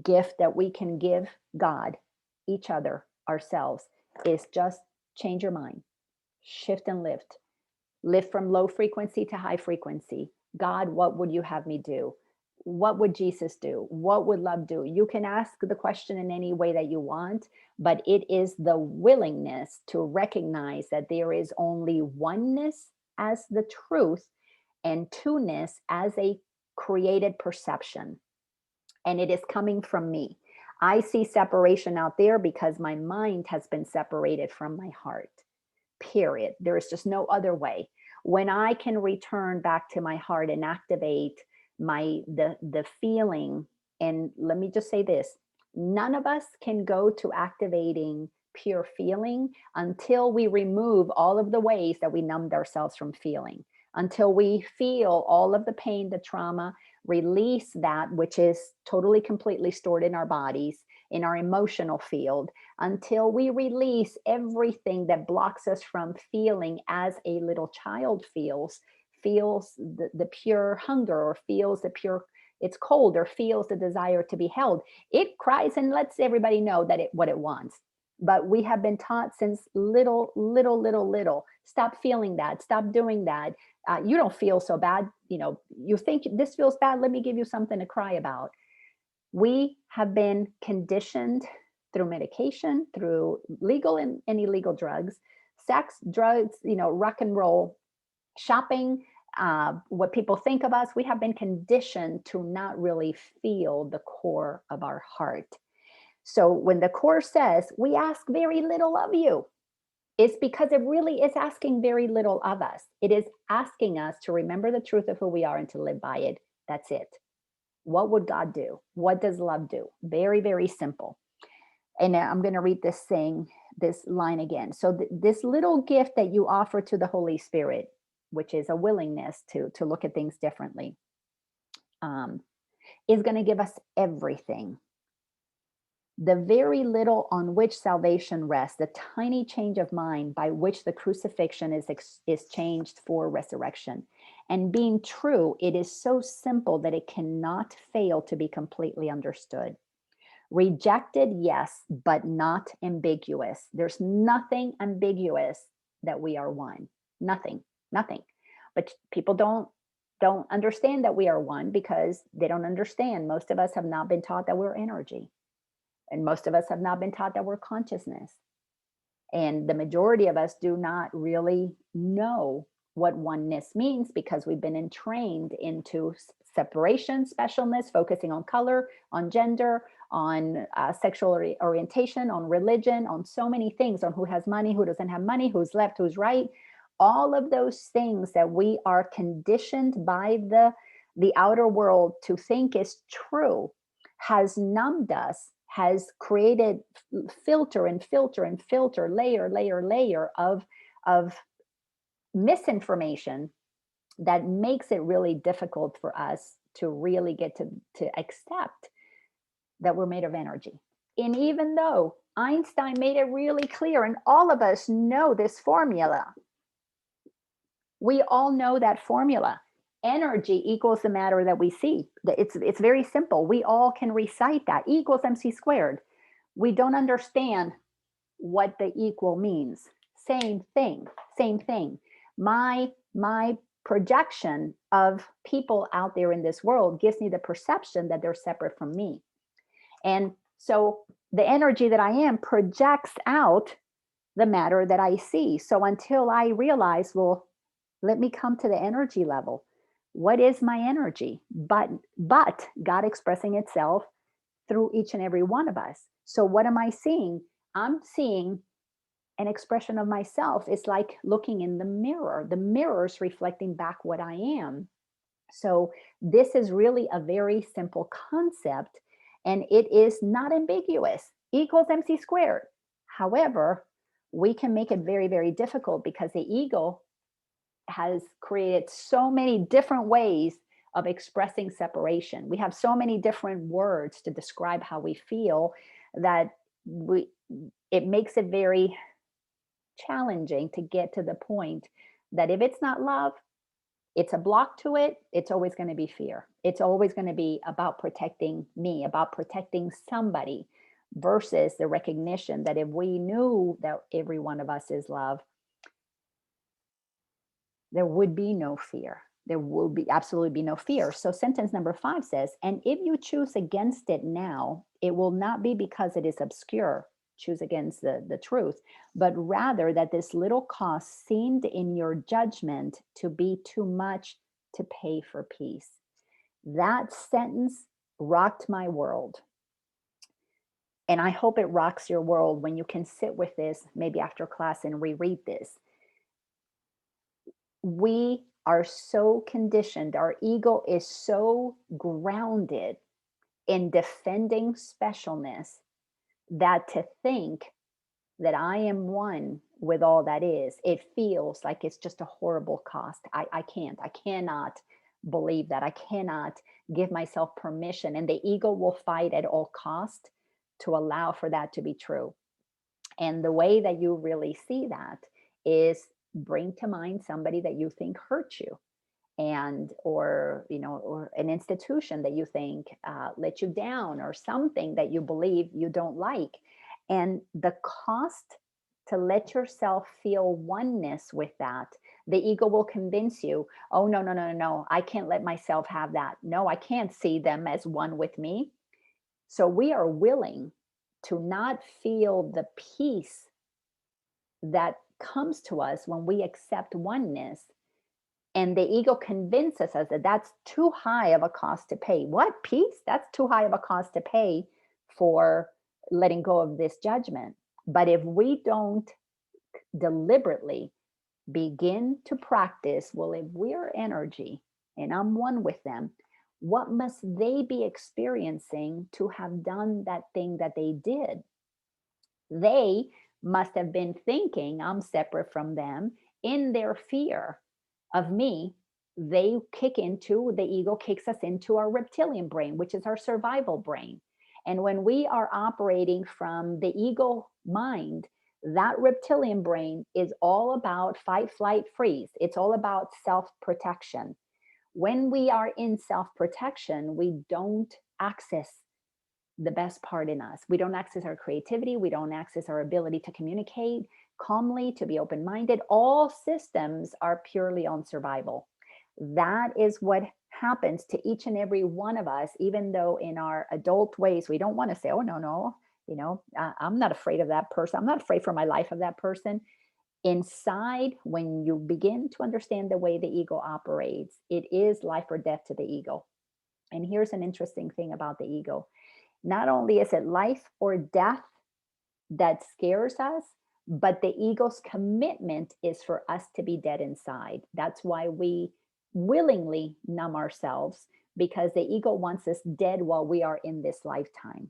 gift that we can give God, each other, ourselves, is just change your mind, shift and lift from low frequency to high frequency. God, what would you have me do? What would Jesus do? What would love do? You can ask the question in any way that you want, but it is the willingness to recognize that there is only oneness as the truth and two-ness as a created perception. And it is coming from me. I see separation out there because my mind has been separated from my heart. Period. There is just no other way. When I can return back to my heart and activate the feeling, and let me just say this, none of us can go to activating pure feeling until we remove all of the ways that we numbed ourselves from feeling, until we feel all of the pain, the trauma, release that which is totally, completely stored in our bodies, in our emotional field, until we release everything that blocks us from feeling as a little child feels the pure hunger, or feels the pure, it's cold, or feels the desire to be held. It cries and lets everybody know that what it wants. But we have been taught since little, stop feeling that, stop doing that. You don't feel so bad. You think this feels bad. Let me give you something to cry about. We have been conditioned through medication, through legal and illegal drugs, sex, drugs, rock and roll, shopping, what people think of us. We have been conditioned to not really feel the core of our heart. So when the Course says, we ask very little of you, it's because it really is asking very little of us. It is asking us to remember the truth of who we are and to live by it. That's it. What would God do? What does love do? Very, very simple. And I'm going to read this line again. So this little gift that you offer to the Holy Spirit, which is a willingness to look at things differently, is going to give us everything. The very little on which salvation rests, the tiny change of mind by which the crucifixion is changed for resurrection. And being true, it is so simple that it cannot fail to be completely understood. Rejected, yes, but not ambiguous. There's nothing ambiguous that we are one. Nothing. But people don't understand that we are one because they don't understand. Most of us have not been taught that we're energy. And most of us have not been taught that we're consciousness. And the majority of us do not really know what oneness means because we've been entrained into separation, specialness, focusing on color, on gender, on sexual orientation, on religion, on so many things, on who has money, who doesn't have money, who's left, who's right. All of those things that we are conditioned by the outer world to think is true has numbed us, has created filter, layer of misinformation that makes it really difficult for us to really get to accept that we're made of energy. And even though Einstein made it really clear, and all of us know this formula, we all know that formula. Energy equals the matter that we see. It's very simple. We all can recite that. E equals MC squared. We don't understand what the equal means. Same thing. My projection of people out there in this world gives me the perception that they're separate from me. And so the energy that I am projects out the matter that I see. So until I realize, well, let me come to the energy level. What is my energy? But God expressing itself through each and every one of us. So what am I seeing? I'm seeing an expression of myself. It's like looking in the mirror. The mirror's reflecting back what I am. So this is really a very simple concept, and it is not ambiguous. E equals MC squared. However, we can make it very, very difficult because the ego has created so many different ways of expressing separation. We have so many different words to describe how we feel that we it makes it very challenging to get to the point that if it's not love, it's a block to it. It's always going to be fear. It's always going to be about protecting me, about protecting somebody, versus the recognition that if we knew that every one of us is love, there would be no fear. There will be absolutely be no fear. So sentence number 5 says, and if you choose against it now, it will not be because it is obscure, choose against the truth, but rather that this little cost seemed in your judgment to be too much to pay for peace. That sentence rocked my world. And I hope it rocks your world when you can sit with this, maybe after class, and reread this. We are so conditioned, our ego is so grounded in defending specialness, that to think that I am one with all that is, it feels like it's just a horrible cost. I cannot believe that. I cannot give myself permission. And the ego will fight at all cost to allow for that to be true. And the way that you really see that is bring to mind somebody that you think hurt you, and or an institution that you think let you down, or something that you believe you don't like. And the cost to let yourself feel oneness with that, the ego will convince you, oh, no, no, no, no, no, I can't let myself have that. No, I can't see them as one with me. So we are willing to not feel the peace that comes to us when we accept oneness. And the ego convinces us that that's too high of a cost to pay. What? Peace? That's too high of a cost to pay for letting go of this judgment. But if we don't deliberately begin to practice, well, if we're energy and I'm one with them, what must they be experiencing to have done that thing that they did? They must have been thinking I'm separate from them. In their fear of me, the ego kicks us into our reptilian brain, which is our survival brain. And when we are operating from the ego mind, that reptilian brain is all about fight, flight, freeze. It's all about self-protection. When we are in self-protection, we don't access the best part in us. We don't access our creativity. We don't access our ability to communicate calmly, to be open-minded. All systems are purely on survival. That is what happens to each and every one of us, even though in our adult ways, we don't want to say, oh, no, no, I'm not afraid of that person. I'm not afraid for my life of that person. Inside, when you begin to understand the way the ego operates, it is life or death to the ego. And here's an interesting thing about the ego. Not only is it life or death that scares us, but the ego's commitment is for us to be dead inside. That's why we willingly numb ourselves, because the ego wants us dead while we are in this lifetime.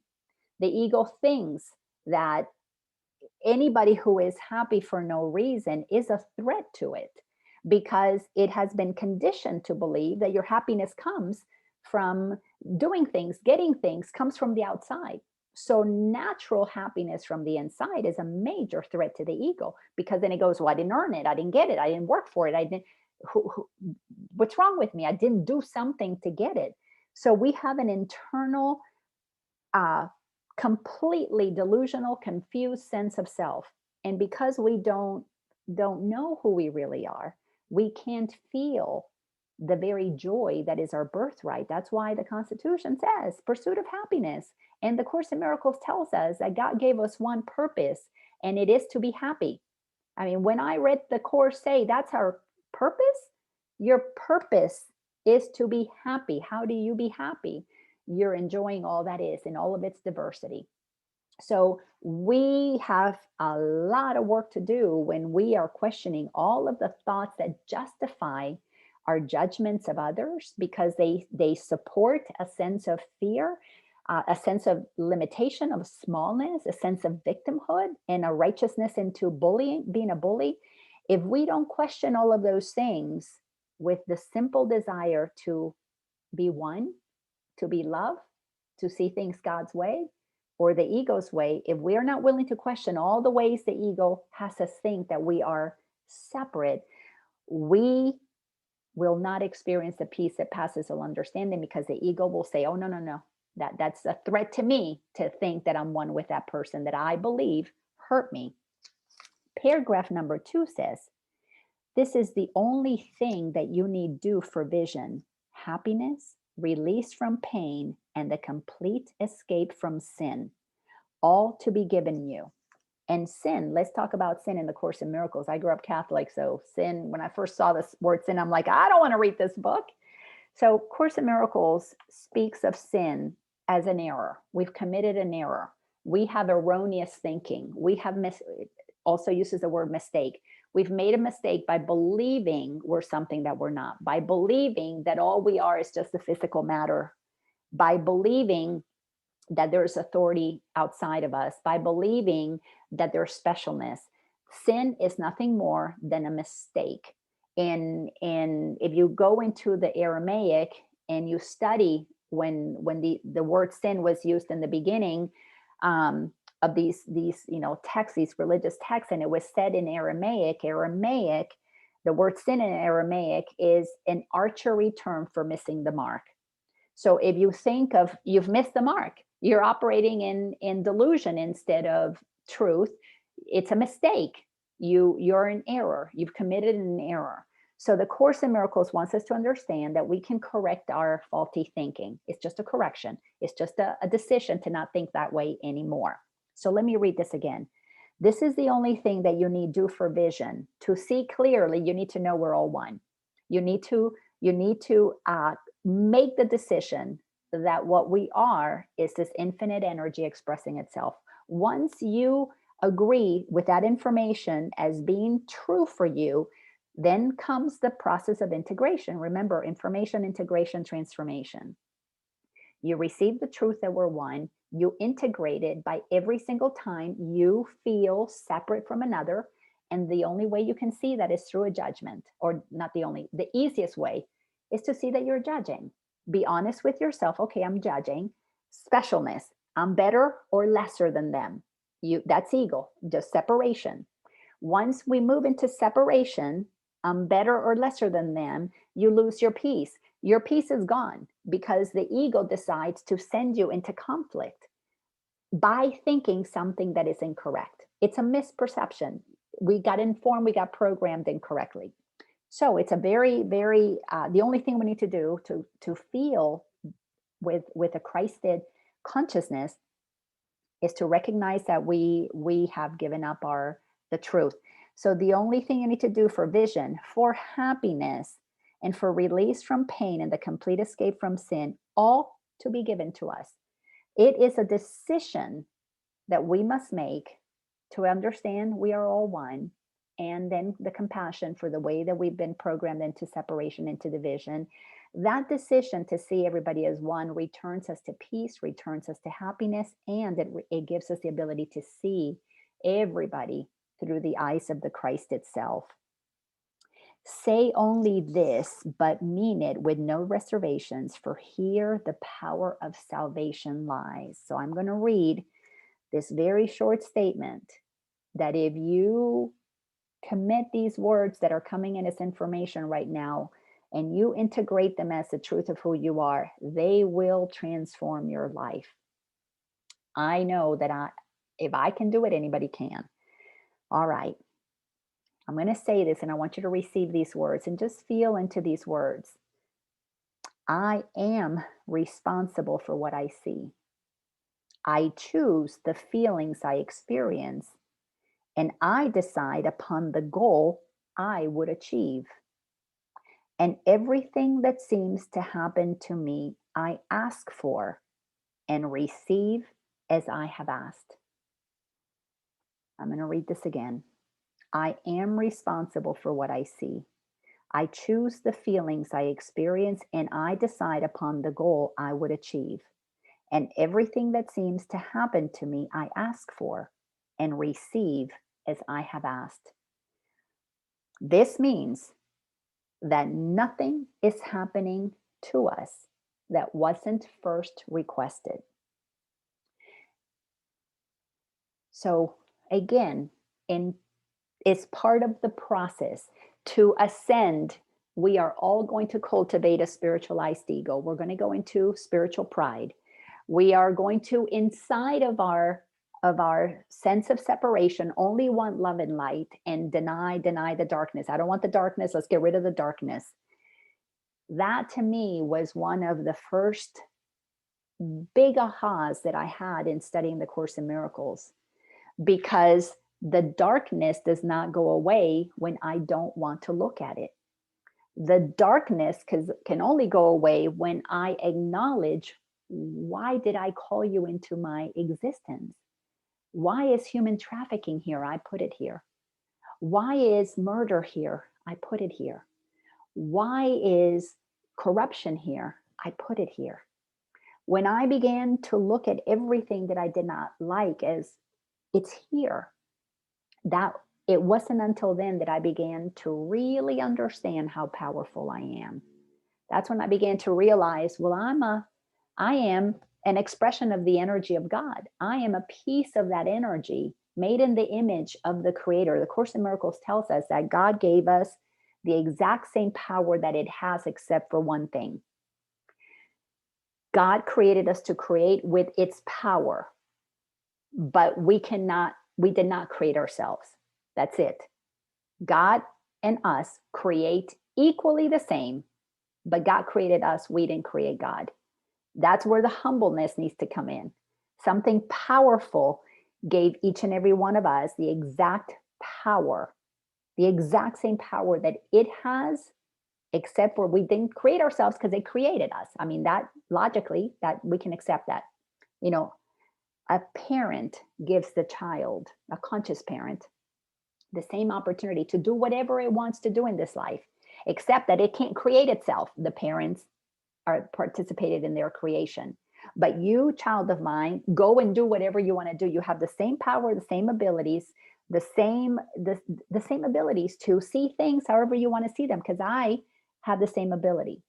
The ego thinks that anybody who is happy for no reason is a threat to it, because it has been conditioned to believe that your happiness comes from doing things, getting things, comes from the outside. So natural happiness from the inside is a major threat to the ego, because then it goes, well, I didn't earn it. I didn't get it. I didn't work for it. I didn't, what's wrong with me? I didn't do something to get it. So we have an internal, completely delusional, confused sense of self. And because we don't know who we really are, we can't feel the very joy that is our birthright. That's why the Constitution says pursuit of happiness. And the Course in Miracles tells us that God gave us one purpose, and it is to be happy. I mean, when I read the Course say that's our purpose, your purpose is to be happy. How do you be happy? You're enjoying all that is in all of its diversity. So we have a lot of work to do when we are questioning all of the thoughts that justify our judgments of others because they support a sense of fear, a sense of limitation, of smallness, a sense of victimhood, and a righteousness into bullying, being a bully. If we don't question all of those things with the simple desire to be one, to be love, to see things God's way or the ego's way, if we are not willing to question all the ways the ego has us think that we are separate, we will not experience the peace that passes all understanding because the ego will say, oh, no, no, no. That's a threat to me to think that I'm one with that person that I believe hurt me. Paragraph number 2 says, this is the only thing that you need do for vision, happiness, release from pain, and the complete escape from sin, all to be given you. And sin, let's talk about sin in the Course in Miracles. I grew up Catholic, so sin, when I first saw this word sin, I'm like, I don't want to read this book. So Course in Miracles speaks of sin as an error. We've committed an error. We have erroneous thinking. We have also uses the word mistake. We've made a mistake by believing we're something that we're not, by believing that all we are is just the physical matter, by believing that there's authority outside of us, by believing that there's specialness. Sin is nothing more than a mistake. And if you go into the Aramaic and you study when the word sin was used in the beginning of these texts, these religious texts, and it was said in Aramaic, the word sin in Aramaic is an archery term for missing the mark. So if you think of, you've missed the mark, you're operating in delusion instead of truth, it's a mistake. You're in error. You've committed an error. So the Course in Miracles wants us to understand that we can correct our faulty thinking. It's just a correction. It's just a decision to not think that way anymore. So let me read this again. This is the only thing that you need do for vision. To see clearly, you need to know we're all one. You need to make the decision that what we are is this infinite energy expressing itself. Once you agree with that information as being true for you, then comes the process of integration. Remember, information, integration, transformation. You receive the truth that we're one. You integrate it by every single time you feel separate from another. And the only way you can see that is through a judgment, or not the only, the easiest way is to see that you're judging. Be honest with yourself. Okay, I'm judging. Specialness. I'm better or lesser than them. That's ego, just separation. Once we move into separation, I'm better or lesser than them, you lose your peace. Your peace is gone because the ego decides to send you into conflict by thinking something that is incorrect. It's a misperception. We got informed, we got programmed incorrectly. So it's a very, very, the only thing we need to do to feel with a Christed consciousness is to recognize that we have given up the truth. So the only thing you need to do for vision, for happiness, and for release from pain and the complete escape from sin, all to be given to us. It is a decision that we must make to understand we are all one, and then the compassion for the way that we've been programmed into separation, into division. That decision to see everybody as one returns us to peace, returns us to happiness, and it gives us the ability to see everybody through the eyes of the Christ itself. Say only this, but mean it with no reservations, for here the power of salvation lies. So I'm going to read this very short statement that if you commit these words that are coming in as information right now, and you integrate them as the truth of who you are, they will transform your life. I know that if I can do it, anybody can. All right. I'm going to say this, and I want you to receive these words and just feel into these words. I am responsible for what I see. I choose the feelings I experience, and I decide upon the goal I would achieve. And everything that seems to happen to me, I ask for and receive as I have asked. I'm going to read this again. I am responsible for what I see. I choose the feelings I experience and I decide upon the goal I would achieve. And everything that seems to happen to me, I ask for and receive as I have asked. This means that nothing is happening to us that wasn't first requested. So again, it's part of the process to ascend. We are all going to cultivate a spiritualized ego. We're going to go into spiritual pride. We are going to, inside of our sense of separation, only want love and light and deny the darkness. I don't want the darkness. Let's get rid of the darkness. That to me was one of the first big ahas that I had in studying the Course in Miracles, because the darkness does not go away when I don't want to look at it. The darkness can only go away when I acknowledge, why did I call you into my existence? Why is human trafficking here? I put it here. Why is murder here? I put it here. Why is corruption here? I put it here. When I began to look at everything that I did not like as it's here, that it wasn't until then that I began to really understand how powerful I am. That's when I began to realize, well, I am an expression of the energy of God. I am a piece of that energy made in the image of the Creator. The Course in Miracles tells us that God gave us the exact same power that it has, except for one thing. God created us to create with its power, but we did not create ourselves. That's it. God and us create equally the same, but God created us. We didn't create God. That's where the humbleness needs to come in. Something powerful gave each and every one of us the exact power, the exact same power that it has, except for we didn't create ourselves because it created us. I mean, that logically, that we can accept that. You know, a parent gives the child, a conscious parent, the same opportunity to do whatever it wants to do in this life, except that it can't create itself. The parents are participated in their creation. But you, child of mine, go and do whatever you want to do. You have the same power, the same abilities, the same abilities to see things however you want to see them, because I have the same ability.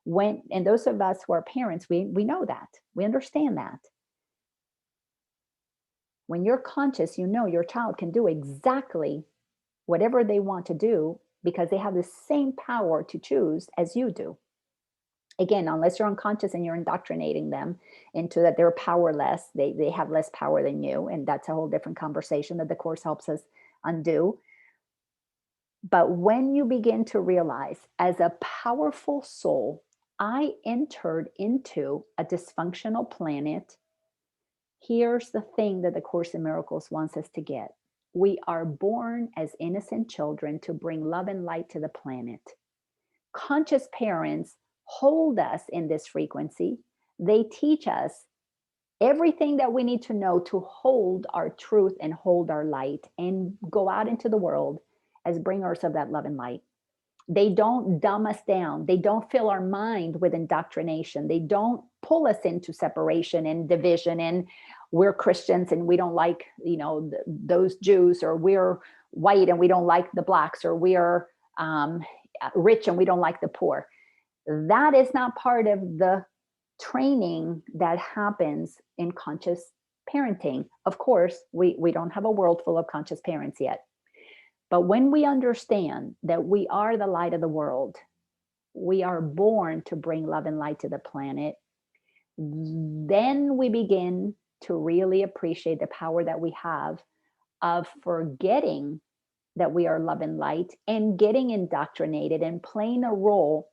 And those of us who are parents, we know that. We understand that. When you're conscious, you know your child can do exactly whatever they want to do because they have the same power to choose as you do. Again, unless you're unconscious and you're indoctrinating them into that they're powerless, they have less power than you. And that's a whole different conversation that the Course helps us undo. But when you begin to realize, as a powerful soul, I entered into a dysfunctional planet. Here's the thing that the Course in Miracles wants us to get. We are born as innocent children to bring love and light to the planet. Conscious parents hold us in this frequency. They teach us everything that we need to know to hold our truth and hold our light and go out into the world as bringers of that love and light. They don't dumb us down. They don't fill our mind with indoctrination. They don't pull us into separation and division and we're Christians and we don't like, those Jews, or we're white and we don't like the blacks, or we're rich and we don't like the poor. That is not part of the training that happens in conscious parenting. Of course, we don't have a world full of conscious parents yet. But when we understand that we are the light of the world, we are born to bring love and light to the planet, then we begin to really appreciate the power that we have of forgetting that we are love and light and getting indoctrinated and playing a role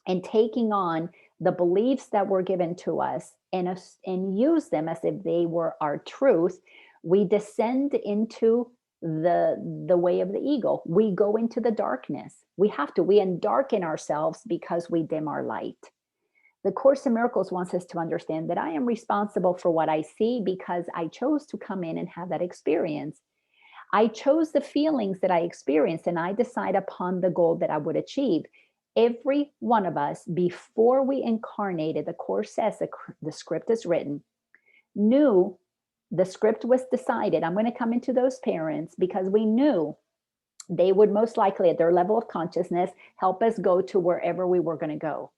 and taking on the beliefs that were given to us and use them as if they were our truth. We descend into the way of the eagle. We go into the darkness. We have to. We undarken ourselves because we dim our light. The Course in Miracles wants us to understand that I am responsible for what I see because I chose to come in and have that experience. I chose the feelings that I experienced, and I decide upon the goal that I would achieve. Every one of us, before we incarnated, the Course says the script is written, knew the script was decided. I'm going to come into those parents because we knew they would most likely, at their level of consciousness, help us go to wherever we were going to go.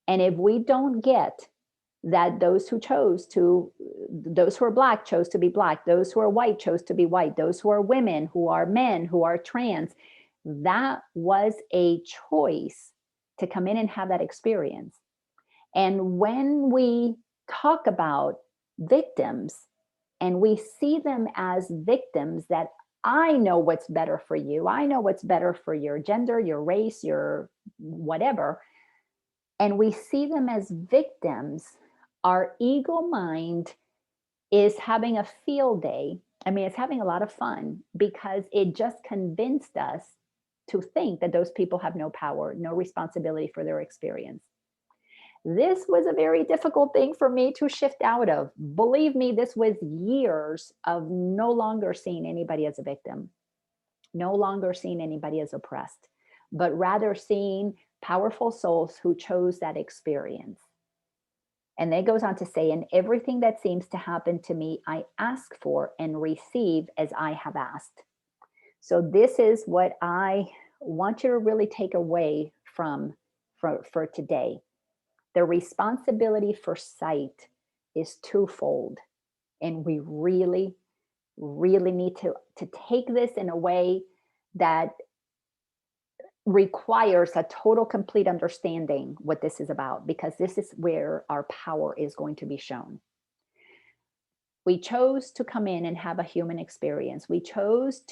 And if we don't get that those who are Black chose to be Black, those who are white chose to be white, those who are women, who are men, who are trans, that was a choice to come in and have that experience. And when we talk about victims and we see them as victims, that I know what's better for you, I know what's better for your gender, your race, your whatever, and we see them as victims, our ego mind is having a field day. I mean, it's having a lot of fun because it just convinced us to think that those people have no power, no responsibility for their experience. This was a very difficult thing for me to shift out of. Believe me, this was years of no longer seeing anybody as a victim, no longer seeing anybody as oppressed, but rather seeing powerful souls who chose that experience. And then it goes on to say, in everything that seems to happen to me, I ask for and receive as I have asked. So this is what I want you to really take away for today. The responsibility for sight is twofold. And we really, really need to take this in a way that requires a total, complete understanding what this is about, because this is where our power is going to be shown. We chose to come in and have a human experience. We chose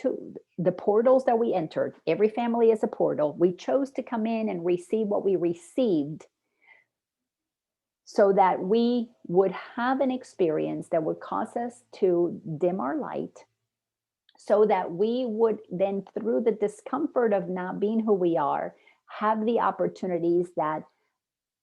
the portals that we entered. Every family is a portal. We chose to come in and receive what we received so that we would have an experience that would cause us to dim our light, so that we would then, through the discomfort of not being who we are, have the opportunities that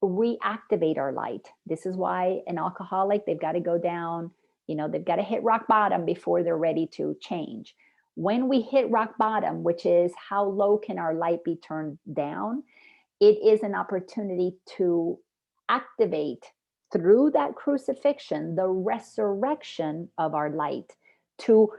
reactivate our light. This is why an alcoholic, they've got to go down, they've got to hit rock bottom before they're ready to change. When we hit rock bottom, which is how low can our light be turned down, it is an opportunity to activate through that crucifixion, the resurrection of our light. To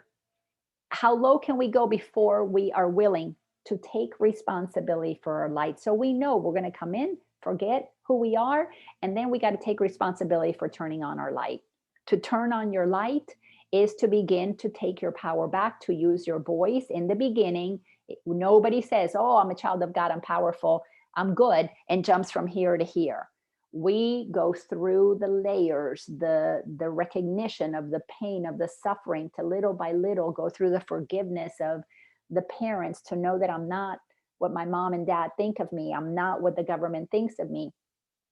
how low can we go before we are willing to take responsibility for our light? So we know we're going to come in, forget who we are, and then we got to take responsibility for turning on our light. To turn on your light is to begin to take your power back, to use your voice. In the beginning, nobody says, oh, I'm a child of God, I'm powerful, I'm good, and jumps from here to here. We go through the layers, the recognition of the pain, of the suffering, to little by little go through the forgiveness of the parents, to know that I'm not what my mom and dad think of me. I'm not what the government thinks of me.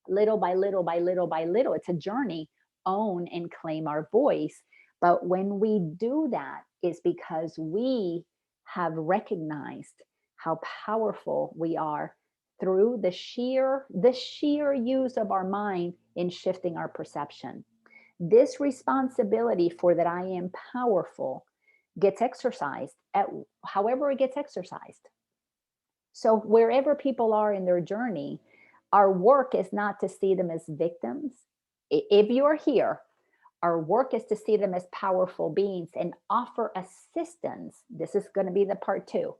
Little by little by little by little, it's a journey. Own and claim our voice. But when we do that, it's because we have recognized how powerful we are through the sheer use of our mind in shifting our perception. This responsibility for that I am powerful gets exercised at however it gets exercised. So wherever people are in their journey, our work is not to see them as victims. If you're here, our work is to see them as powerful beings and offer assistance. This is going to be the part 2.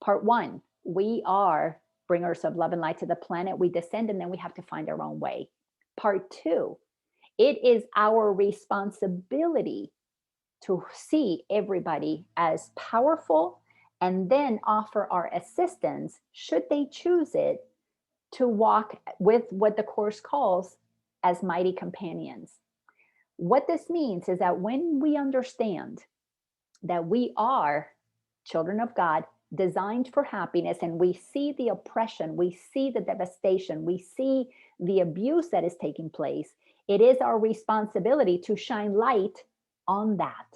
Part 1, we are bringers of love and light to the planet. We descend and then we have to find our own way. Part 2, it is our responsibility to see everybody as powerful and then offer our assistance, should they choose it, to walk with what the Course calls as mighty companions. What this means is that when we understand that we are children of God, designed for happiness, and we see the oppression, we see the devastation, we see the abuse that is taking place, it is our responsibility to shine light on that.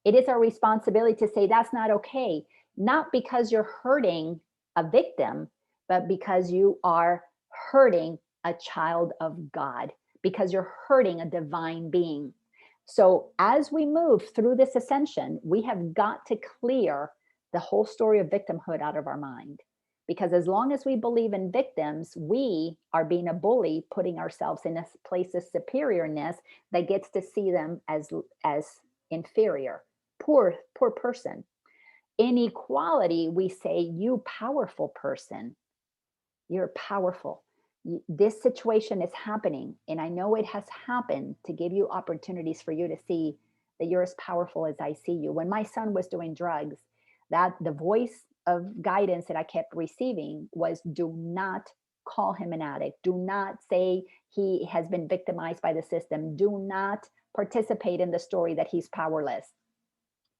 It is our responsibility to say that's not okay, not because you're hurting a victim, but because you are hurting a child of God, because you're hurting a divine being. So as we move through this ascension, we have got to clear the whole story of victimhood out of our mind. Because as long as we believe in victims, we are being a bully, putting ourselves in a place of superiorness that gets to see them as inferior, poor person. In equality, we say, you powerful person, you're powerful. This situation is happening, and I know it has happened to give you opportunities for you to see that you're as powerful as I see you. When my son was doing drugs, that the voice of guidance that I kept receiving was, do not call him an addict. Do not say he has been victimized by the system. Do not participate in the story that he's powerless.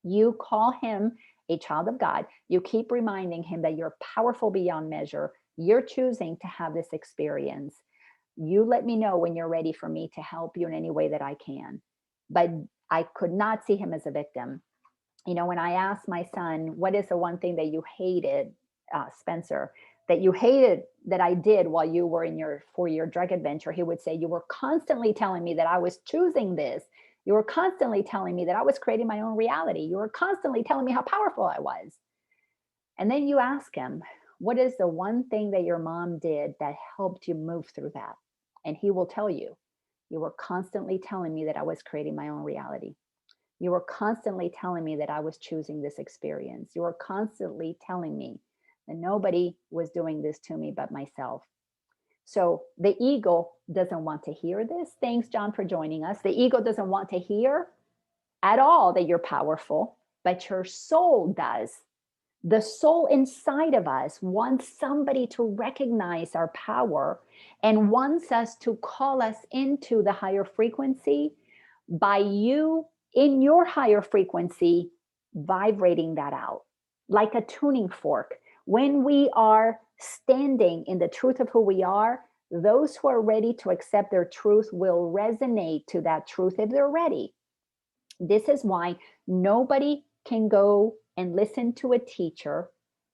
You call him a child of God. You keep reminding him that you're powerful beyond measure. You're choosing to have this experience. You let me know when you're ready for me to help you in any way that I can. But I could not see him as a victim. You know, when I asked my son, what is the one thing that you hated, Spencer, that you hated that I did while you were in your 4-year drug adventure, he would say, you were constantly telling me that I was choosing this. You were constantly telling me that I was creating my own reality. You were constantly telling me how powerful I was. And then you ask him, what is the one thing that your mom did that helped you move through that? And he will tell you, you were constantly telling me that I was creating my own reality. You were constantly telling me that I was choosing this experience. You were constantly telling me that nobody was doing this to me but myself. So the ego doesn't want to hear this. Thanks, John, for joining us. The ego doesn't want to hear at all that you're powerful, but your soul does. The soul inside of us wants somebody to recognize our power and wants us to call us into the higher frequency by you in your higher frequency vibrating that out like a tuning fork. When we are standing in the truth of who we are, those who are ready to accept their truth will resonate to that truth if they're ready. This is why nobody can go and listen to a teacher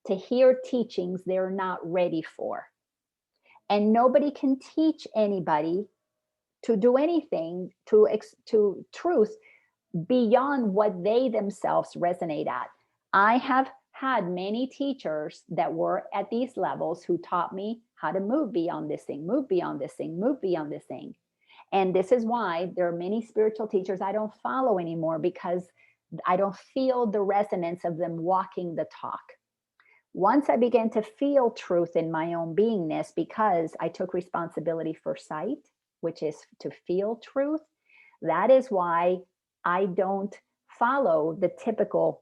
to hear teachings they're not ready for. And nobody can teach anybody to do anything to truth beyond what they themselves resonate at. I have had many teachers that were at these levels who taught me how to move beyond this thing, move beyond this thing, move beyond this thing. And this is why there are many spiritual teachers I don't follow anymore, because I don't feel the resonance of them walking the talk. Once I began to feel truth in my own beingness, because I took responsibility for sight, which is to feel truth, that is why I don't follow the typical,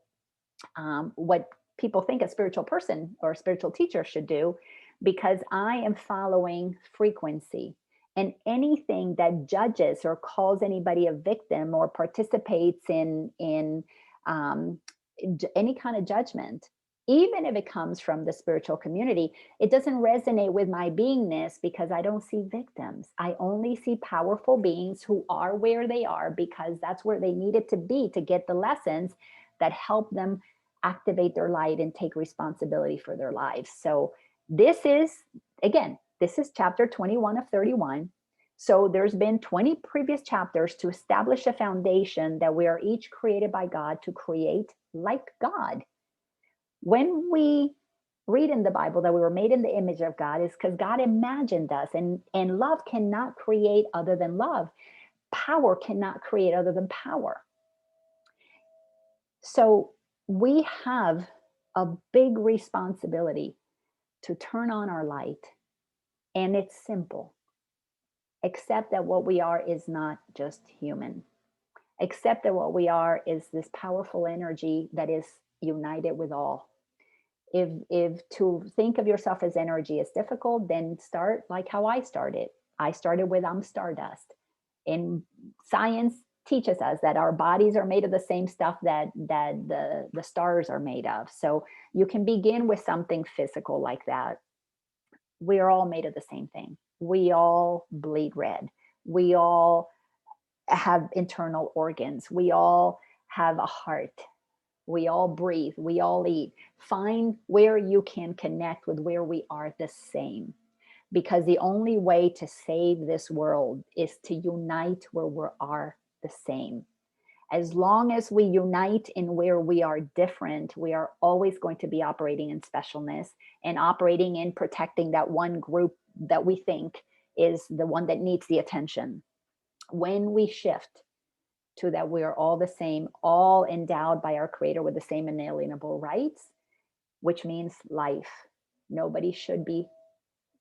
what people think a spiritual person or a spiritual teacher should do, because I am following frequency. And anything that judges or calls anybody a victim or participates in any kind of judgment, even if it comes from the spiritual community, it doesn't resonate with my beingness, because I don't see victims. I only see powerful beings who are where they are because that's where they needed to be to get the lessons that help them activate their light and take responsibility for their lives. So this is, again, this is chapter 21 of 31. So there's been 20 previous chapters to establish a foundation that we are each created by God to create like God. When we read in the Bible that we were made in the image of God, is because God imagined us, and love cannot create other than love. Power cannot create other than power. So we have a big responsibility to turn on our light. And it's simple. Accept that what we are is not just human. Accept that what we are is this powerful energy that is united with all. If to think of yourself as energy is difficult, then start like how I started. I started with I'm stardust. And science teaches us that our bodies are made of the same stuff that the stars are made of. So you can begin with something physical like that. We are all made of the same thing. We all bleed red. We all have internal organs. We all have a heart. We all breathe, we all eat. Find where you can connect with where we are the same. Because the only way to save this world is to unite where we are the same. As long as we unite in where we are different, we are always going to be operating in specialness and operating in protecting that one group that we think is the one that needs the attention. When we shift to that we are all the same, all endowed by our Creator with the same inalienable rights, which means life. Nobody should be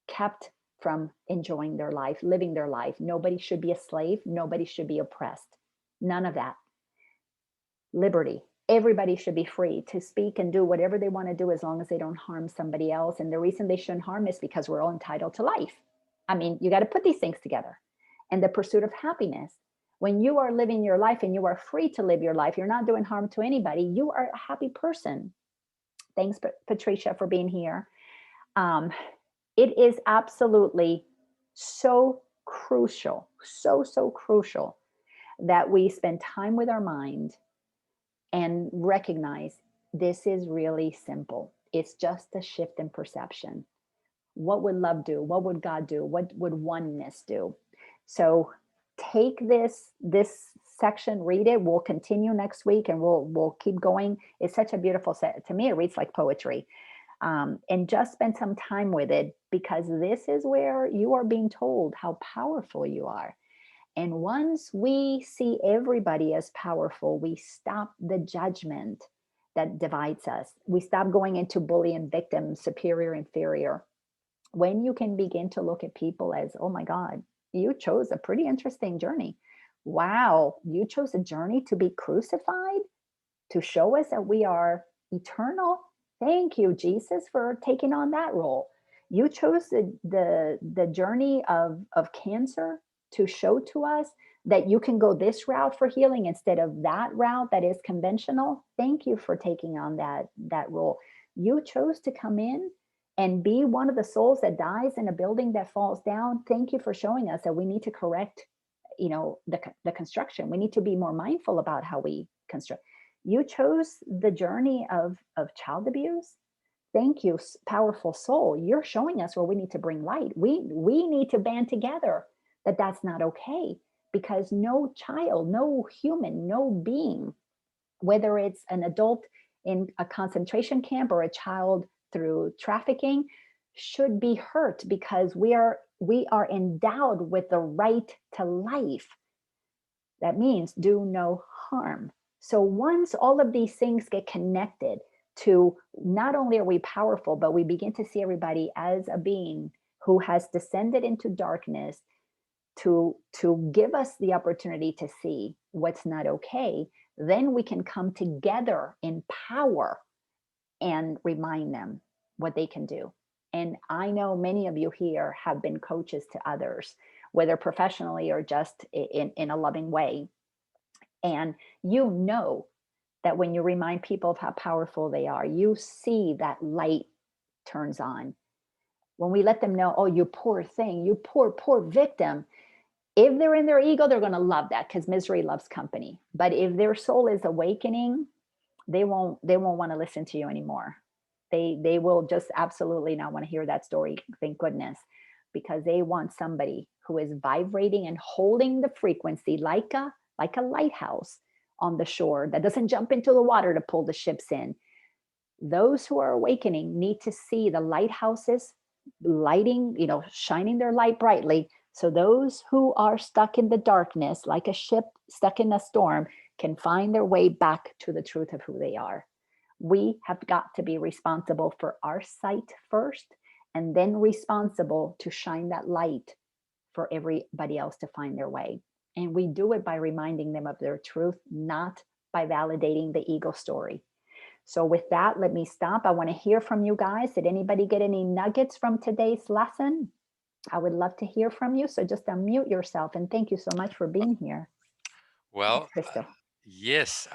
kept from enjoying their life, living their life. Nobody should be a slave. Nobody should be oppressed. None of that. Liberty. Everybody should be free to speak and do whatever they want to do as long as they don't harm somebody else. And the reason they shouldn't harm is because we're all entitled to life. I mean, you got to put these things together. And the pursuit of happiness. When you are living your life and you are free to live your life, you're not doing harm to anybody. You are a happy person. Thanks, Patricia, for being here. It is absolutely so crucial, so crucial that we spend time with our mind and recognize this is really simple. It's just a shift in perception. What would love do? What would God do? What would oneness do? So take this section, read it. We'll continue next week and we'll keep going. It's such a beautiful set. To me, it reads like poetry. And just spend some time with it, because this is where you are being told how powerful you are. And once we see everybody as powerful, we stop the judgment that divides us. We stop going into bully and victim, superior, inferior. When you can begin to look at people as, oh my God, you chose a pretty interesting journey. Wow, you chose a journey to be crucified, to show us that we are eternal. Thank you, Jesus, for taking on that role. You chose the journey of cancer to show to us that you can go this route for healing instead of that route that is conventional. Thank you for taking on that role. You chose to come in and be one of the souls that dies in a building that falls down. Thank you for showing us that we need to correct, the construction. We need to be more mindful about how we construct. You chose the journey of child abuse. Thank you, powerful soul. You're showing us where we need to bring light. We need to band together that that's not okay, because no child, no human, no being, whether it's an adult in a concentration camp or a child through trafficking, should be hurt, because we are endowed with the right to life. That means do no harm. So once all of these things get connected to, not only are we powerful, but we begin to see everybody as a being who has descended into darkness to give us the opportunity to see what's not okay, then we can come together in power and remind them what they can do. And I know many of you here have been coaches to others, whether professionally or just in a loving way. And you know that when you remind people of how powerful they are, you see that light turns on. When we let them know, oh, you poor thing, you poor victim, if they're in their ego, they're going to love that, because misery loves company. But if their soul is awakening, they won't want to listen to you anymore. They will just absolutely not want to hear that story, thank goodness, because they want somebody who is vibrating and holding the frequency like a lighthouse on the shore that doesn't jump into the water to pull the ships in. Those who are awakening need to see the lighthouses lighting, shining their light brightly. So those who are stuck in the darkness, like a ship stuck in a storm, can find their way back to the truth of who they are. We have got to be responsible for our sight first, and then responsible to shine that light for everybody else to find their way. And we do it by reminding them of their truth, not by validating the ego story. So with that, let me stop. I want to hear from you guys. Did anybody get any nuggets from today's lesson? I would love to hear from you. So just unmute yourself, and thank you so much for being here. Well, Crystal. yes,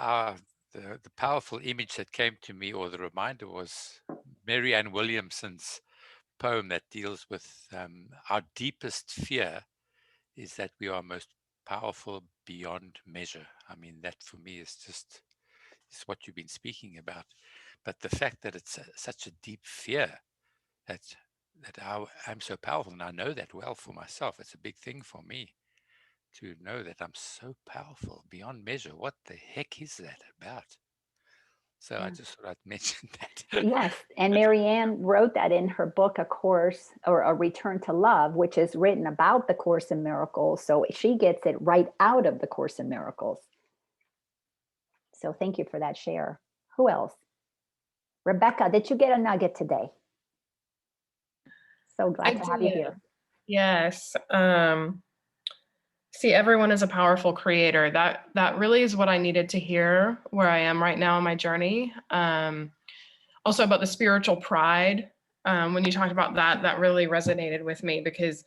the powerful image that came to me, or the reminder, was Mary Ann Williamson's poem that deals with our deepest fear is that we are most powerful beyond measure. I mean, that for me is just is what you've been speaking about. But the fact that it's such a deep fear that I'm so powerful, and I know that well for myself. It's a big thing for me to know that I'm so powerful beyond measure. What the heck is that about? So I just thought I'd mention that. Yes, and Marianne wrote that in her book, A Course or A Return to Love, which is written about the Course in Miracles. So she gets it right out of the Course in Miracles. So thank you for that share. Who else? Rebecca, did you get a nugget today? So glad to have you here. Yes. See, everyone is a powerful creator. That really is what I needed to hear where I am right now in my journey. Also about the spiritual pride. When you talked about that, that really resonated with me because,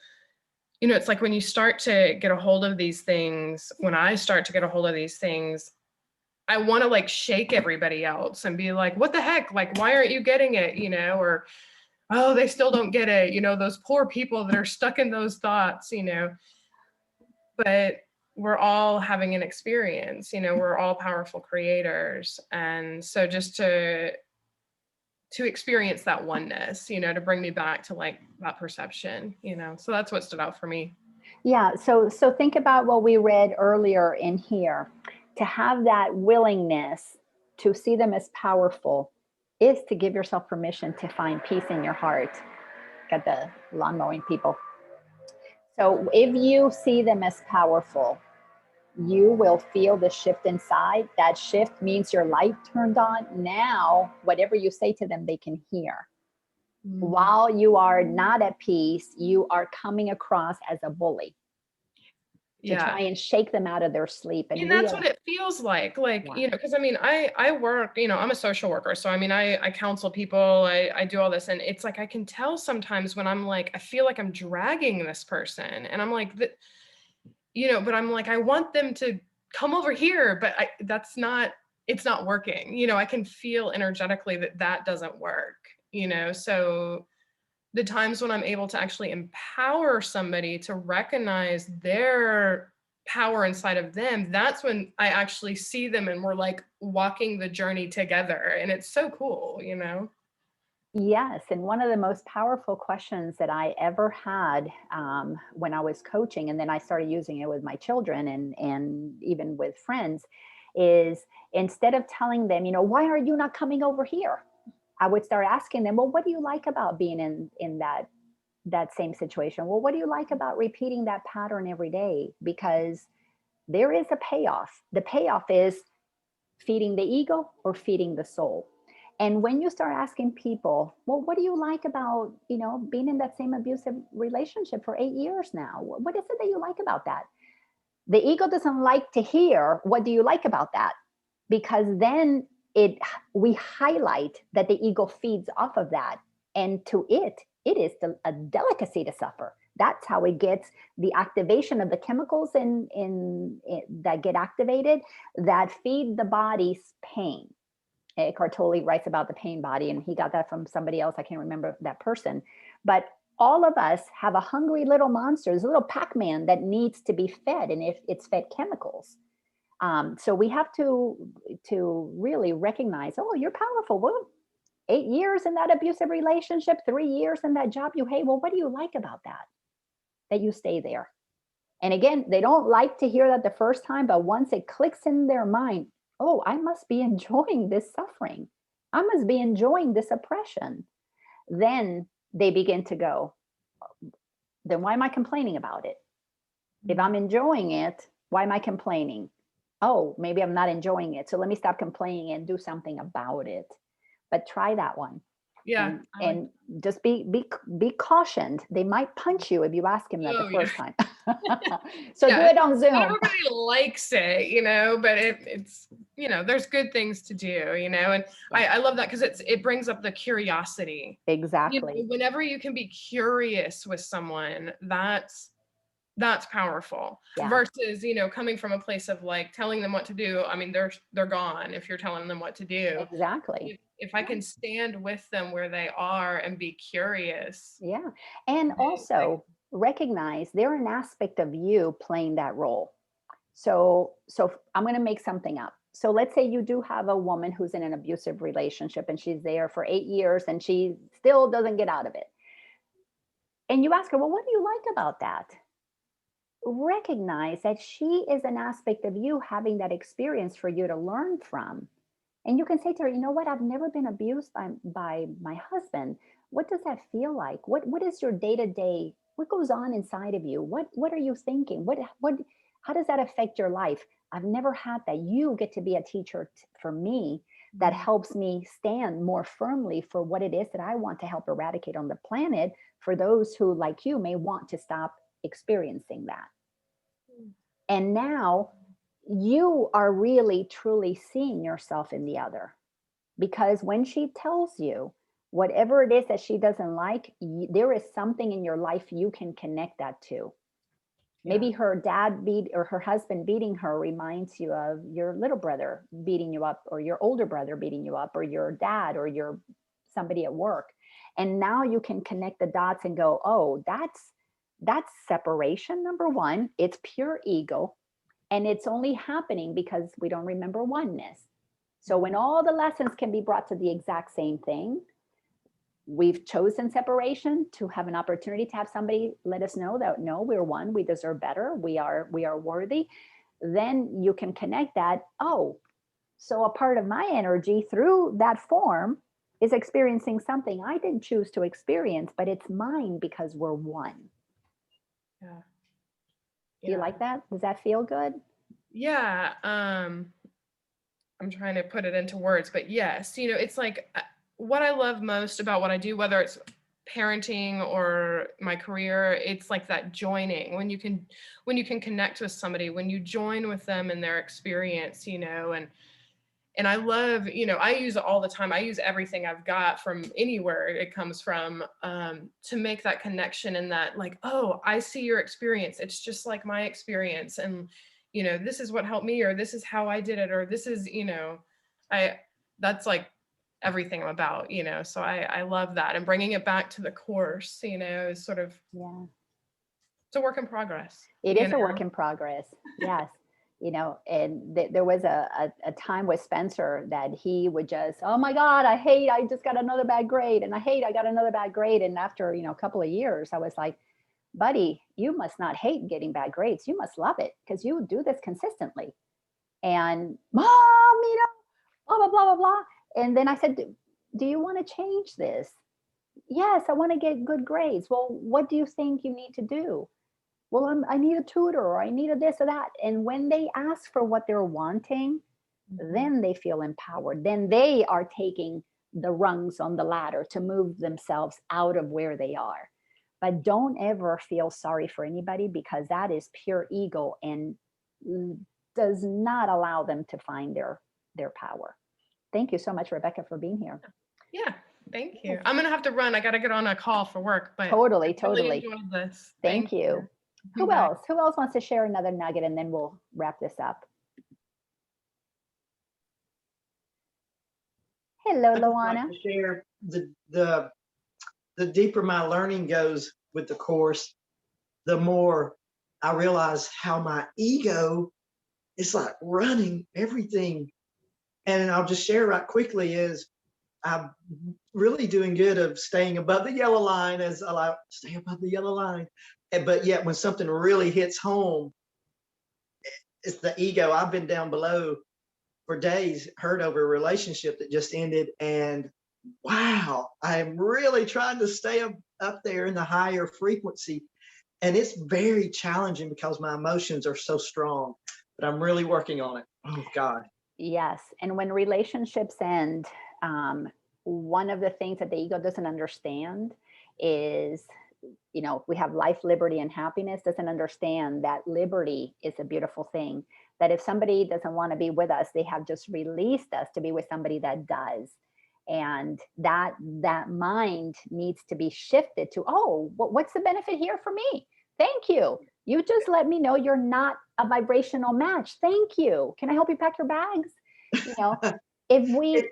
you know, it's like when you start to get a hold of these things, when I start to get a hold of these things, I want to like shake everybody else and be like, what the heck? Like, why aren't you getting it? You know, or, oh, they still don't get it. You know, those poor people that are stuck in those thoughts, you know, but we're all having an experience, you know, we're all powerful creators. And so just to experience that oneness, you know, to bring me back to like that perception, you know, so that's what stood out for me. Yeah, so think about what we read earlier in here. To have that willingness to see them as powerful is to give yourself permission to find peace in your heart. Got the lawn mowing people. So if you see them as powerful, you will feel the shift inside. That shift means your light turned on. Now, whatever you say to them, they can hear. While you are not at peace, you are coming across as a bully. To try and shake them out of their sleep. And that's what it feels like, you know, because I mean, I work, you know, I'm a social worker. So, I mean, I counsel people, I do all this. And it's like, I can tell sometimes when I'm like, I feel like I'm dragging this person and I'm like, you know, but I'm like, I want them to come over here, but it's not working. You know, I can feel energetically that doesn't work, you know, so the times when I'm able to actually empower somebody to recognize their power inside of them, that's when I actually see them and we're like walking the journey together. And it's so cool, you know? Yes. And one of the most powerful questions that I ever had when I was coaching, and then I started using it with my children and even with friends, is instead of telling them, you know, why are you not coming over here? I would start asking them, well, what do you like about being in that same situation? Well, what do you like about repeating that pattern every day? Because there is a payoff. The payoff is feeding the ego or feeding the soul. And when you start asking people, well, what do you like about, you know, being in that same abusive relationship for 8 years now? What is it that you like about that? The ego doesn't like to hear, what do you like about that? Because then we highlight that the ego feeds off of that, and to it is a delicacy to suffer. That's how it gets the activation of the chemicals in that get activated that feed the body's pain. Eckhart Tolle writes about the pain body, and he got that from somebody else. I can't remember that person, but all of us have a hungry little monster, this little Pac-Man that needs to be fed, and if it's fed chemicals. So we have to really recognize, oh, you're powerful. Well, 8 years in that abusive relationship, 3 years in that job you hate. Well, what do you like about that you stay there? And again, they don't like to hear that the first time, but once it clicks in their mind, oh, I must be enjoying this suffering. I must be enjoying this oppression. Then they begin to go, then why am I complaining about it? If I'm enjoying it, why am I complaining? Oh, maybe I'm not enjoying it. So let me stop complaining and do something about it. But try that one. Yeah. And just be cautioned. They might punch you if you ask him that the first time. So do it on Zoom. Everybody likes it, you know, but it's, you know, there's good things to do, you know, and I love that because it brings up the curiosity. Exactly. You know, whenever you can be curious with someone, that's powerful versus, you know, coming from a place of like telling them what to do. I mean, they're gone if you're telling them what to do. Exactly. If I can stand with them where they are and be curious. Yeah. And also recognize they're an aspect of you playing that role. So I'm going to make something up. So let's say you do have a woman who's in an abusive relationship and she's there for 8 years and she still doesn't get out of it. And you ask her, well, what do you like about that? Recognize that she is an aspect of you having that experience for you to learn from. And you can say to her, you know what, I've never been abused by my husband. What does that feel like? What is your day-to-day? What goes on inside of you? What are you thinking? How does that affect your life? I've never had that. You get to be a teacher for me that helps me stand more firmly for what it is that I want to help eradicate on the planet for those who, like you, may want to stop experiencing that. And now you are really, truly seeing yourself in the other. Because when she tells you whatever it is that she doesn't like, there is something in your life you can connect that to. Maybe her dad or her husband beating her reminds you of your little brother beating you up, or your older brother beating you up, or your dad, or your somebody at work. And now you can connect the dots and go, oh, that's separation, number one. It's pure ego. And it's only happening because we don't remember oneness. So when all the lessons can be brought to the exact same thing, we've chosen separation to have an opportunity to have somebody let us know that, no, we're one, we deserve better, we are worthy. Then you can connect that. Oh, so a part of my energy through that form is experiencing something I didn't choose to experience, but it's mine because we're one. Yeah. Do you like that? Does that feel good? Yeah. I'm trying to put it into words, but yes, it's like what I love most about what I do, whether it's parenting or my career, it's like that joining, when you can connect with somebody, when you join with them in their experience, and I love, I use it all the time. I use everything I've got from anywhere it comes from, to make that connection, and that like, oh, I see your experience. It's just like my experience. And, this is what helped me, or this is how I did it, or this is, that's like everything I'm about, so I love that. And bringing it back to the course, is sort of, it's a work in progress. It is a work in progress. Yes. And there was a time with Spencer that he would just, oh my God, I just got another bad grade, and I got another bad grade. And after, a couple of years, I was like, buddy, you must not hate getting bad grades. You must love it, because you do this consistently. And mom, blah, blah, blah, blah, blah. And then I said, do you want to change this? Yes, I want to get good grades. Well, what do you think you need to do? Well, I need a tutor, or I need a this or that. And when they ask for what they're wanting, then they feel empowered. Then they are taking the rungs on the ladder to move themselves out of where they are. But don't ever feel sorry for anybody, because that is pure ego and does not allow them to find their power. Thank you so much, Rebecca, for being here. Yeah. Thank you. I'm going to have to run. I got to get on a call for work, but totally. Really enjoyed this. Thank you. Who else wants to share another nugget, and then we'll wrap this up? Hello, Laina. Like to share the deeper my learning goes with the course, the more I realize how my ego is like running everything. And I'll just share right quickly is I'm really doing good of staying above the yellow line, as I like stay above the yellow line. But yet when something really hits home, it's the ego. I've been down below for days, hurt over a relationship that just ended. And wow, I'm really trying to stay up there in the higher frequency. And it's very challenging because my emotions are so strong, but I'm really working on it. Oh God. Yes. And when relationships end, one of the things that the ego doesn't understand is, we have life, liberty, and happiness, doesn't understand that liberty is a beautiful thing. That if somebody doesn't want to be with us, they have just released us to be with somebody that does. And that mind needs to be shifted to, oh, what's the benefit here for me? Thank you. You just let me know you're not a vibrational match. Thank you. Can I help you pack your bags? If we,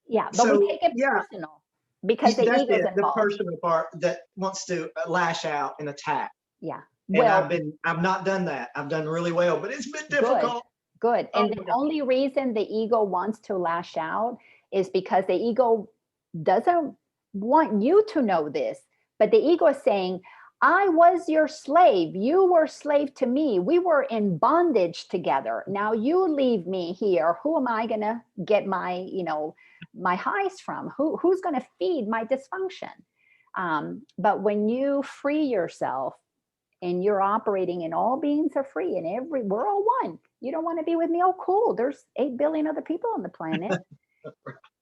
but we take it personal, because the ego's involved. The personal part that wants to lash out and attack. Yeah. Well, and I've not done that. I've done really well, but it's been difficult. Good. And the wonderful. only reason the ego wants to lash out is because the ego doesn't want you to know this, but the ego is saying, I was your slave. You were slave to me. We were in bondage together. Now you leave me here. Who am I going to get my, my highs from? Who's going to feed my dysfunction? But when you free yourself and you're operating and all beings are free and we're all one. You don't want to be with me? Oh, cool. There's 8 billion other people on the planet.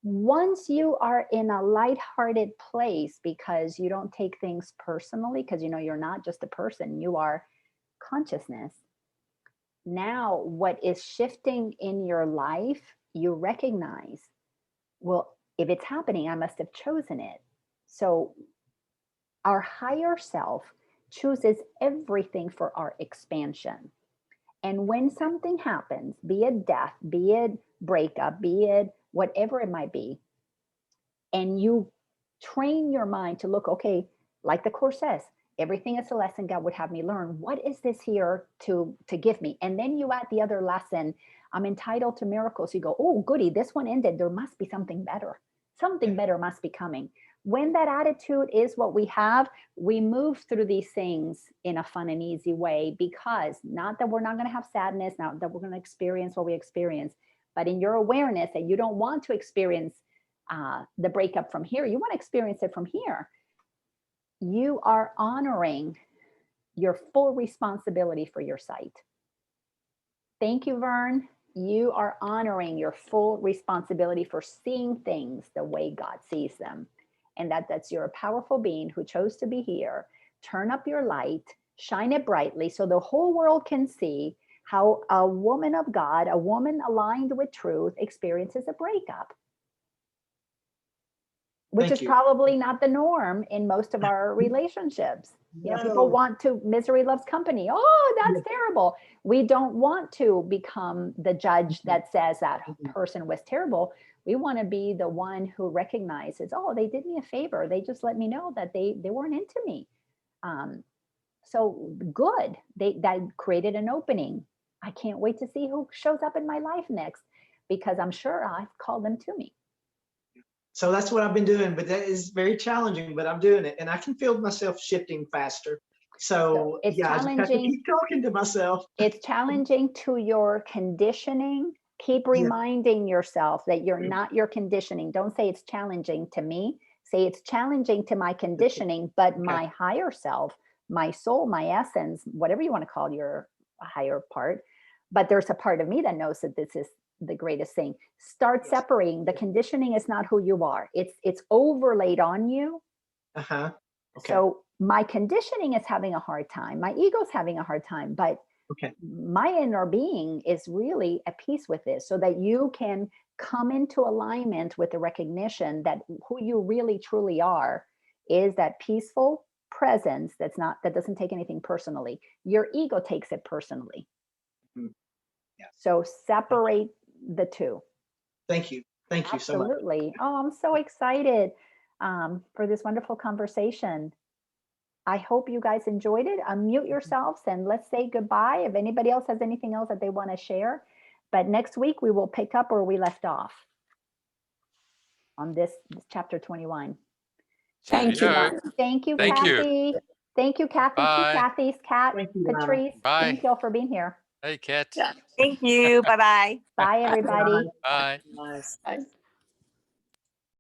Once you are in a lighthearted place because you don't take things personally, because you're not just a person, you are consciousness. Now, what is shifting in your life, you recognize, well, if it's happening, I must have chosen it. So our higher self chooses everything for our expansion. And when something happens, be it death, be it breakup, be it whatever it might be, and you train your mind to look, okay, like the Course says, everything is a lesson God would have me learn. What is this here to give me? And then you add the other lesson, I'm entitled to miracles. You go, oh, goody, this one ended. There must be something better. Something better must be coming. When that attitude is what we have, we move through these things in a fun and easy way, because not that we're not going to have sadness, not that we're going to experience what we experience, but in your awareness that you don't want to experience the breakup from here, you want to experience it from here. You are honoring your full responsibility for your sight. Thank you, Vern. You are honoring your full responsibility for seeing things the way God sees them. And that's you're a powerful being who chose to be here. Turn up your light, shine it brightly so the whole world can see how a woman of God, a woman aligned with truth, experiences a breakup, which is probably not the norm in most of our relationships. People want to, misery loves company. Oh, that's terrible. We don't want to become the judge that says that person was terrible. We want to be the one who recognizes, oh, they did me a favor. They just let me know that they weren't into me. So good. That created an opening. I can't wait to see who shows up in my life next, because I'm sure I've called them to me. So that's what I've been doing, but that is very challenging, but I'm doing it and I can feel myself shifting faster. So it's yeah, challenging. I just have to keep talking to myself. It's challenging to your conditioning. Keep reminding yourself that you're not your conditioning. Don't say it's challenging to me. Say it's challenging to my conditioning, but my higher self, my soul, my essence, whatever you want to call your higher part. But there's a part of me that knows that this is the greatest thing. Start separating. The conditioning is not who you are. It's overlaid on you. Okay. So my conditioning is having a hard time. My ego's having a hard time, but my inner being is really at peace with this, so that you can come into alignment with the recognition that who you really truly are is that peaceful presence that doesn't take anything personally. Your ego takes it personally. So separate the two. Thank you. Thank you so much. Absolutely. Oh, I'm so excited for this wonderful conversation. I hope you guys enjoyed it. Unmute yourselves and let's say goodbye. If anybody else has anything else that they want to share. But next week we will pick up where we left off on this chapter 21. Thank you. Thank you, Thank Kathy. you. Thank you, Kathy. Bye. Two Kathy's, Kat, Patrice. Bye. Thank you all for being here. Hey, Kat. Thank you. Bye-bye. Bye, everybody. Bye. Nice. Bye.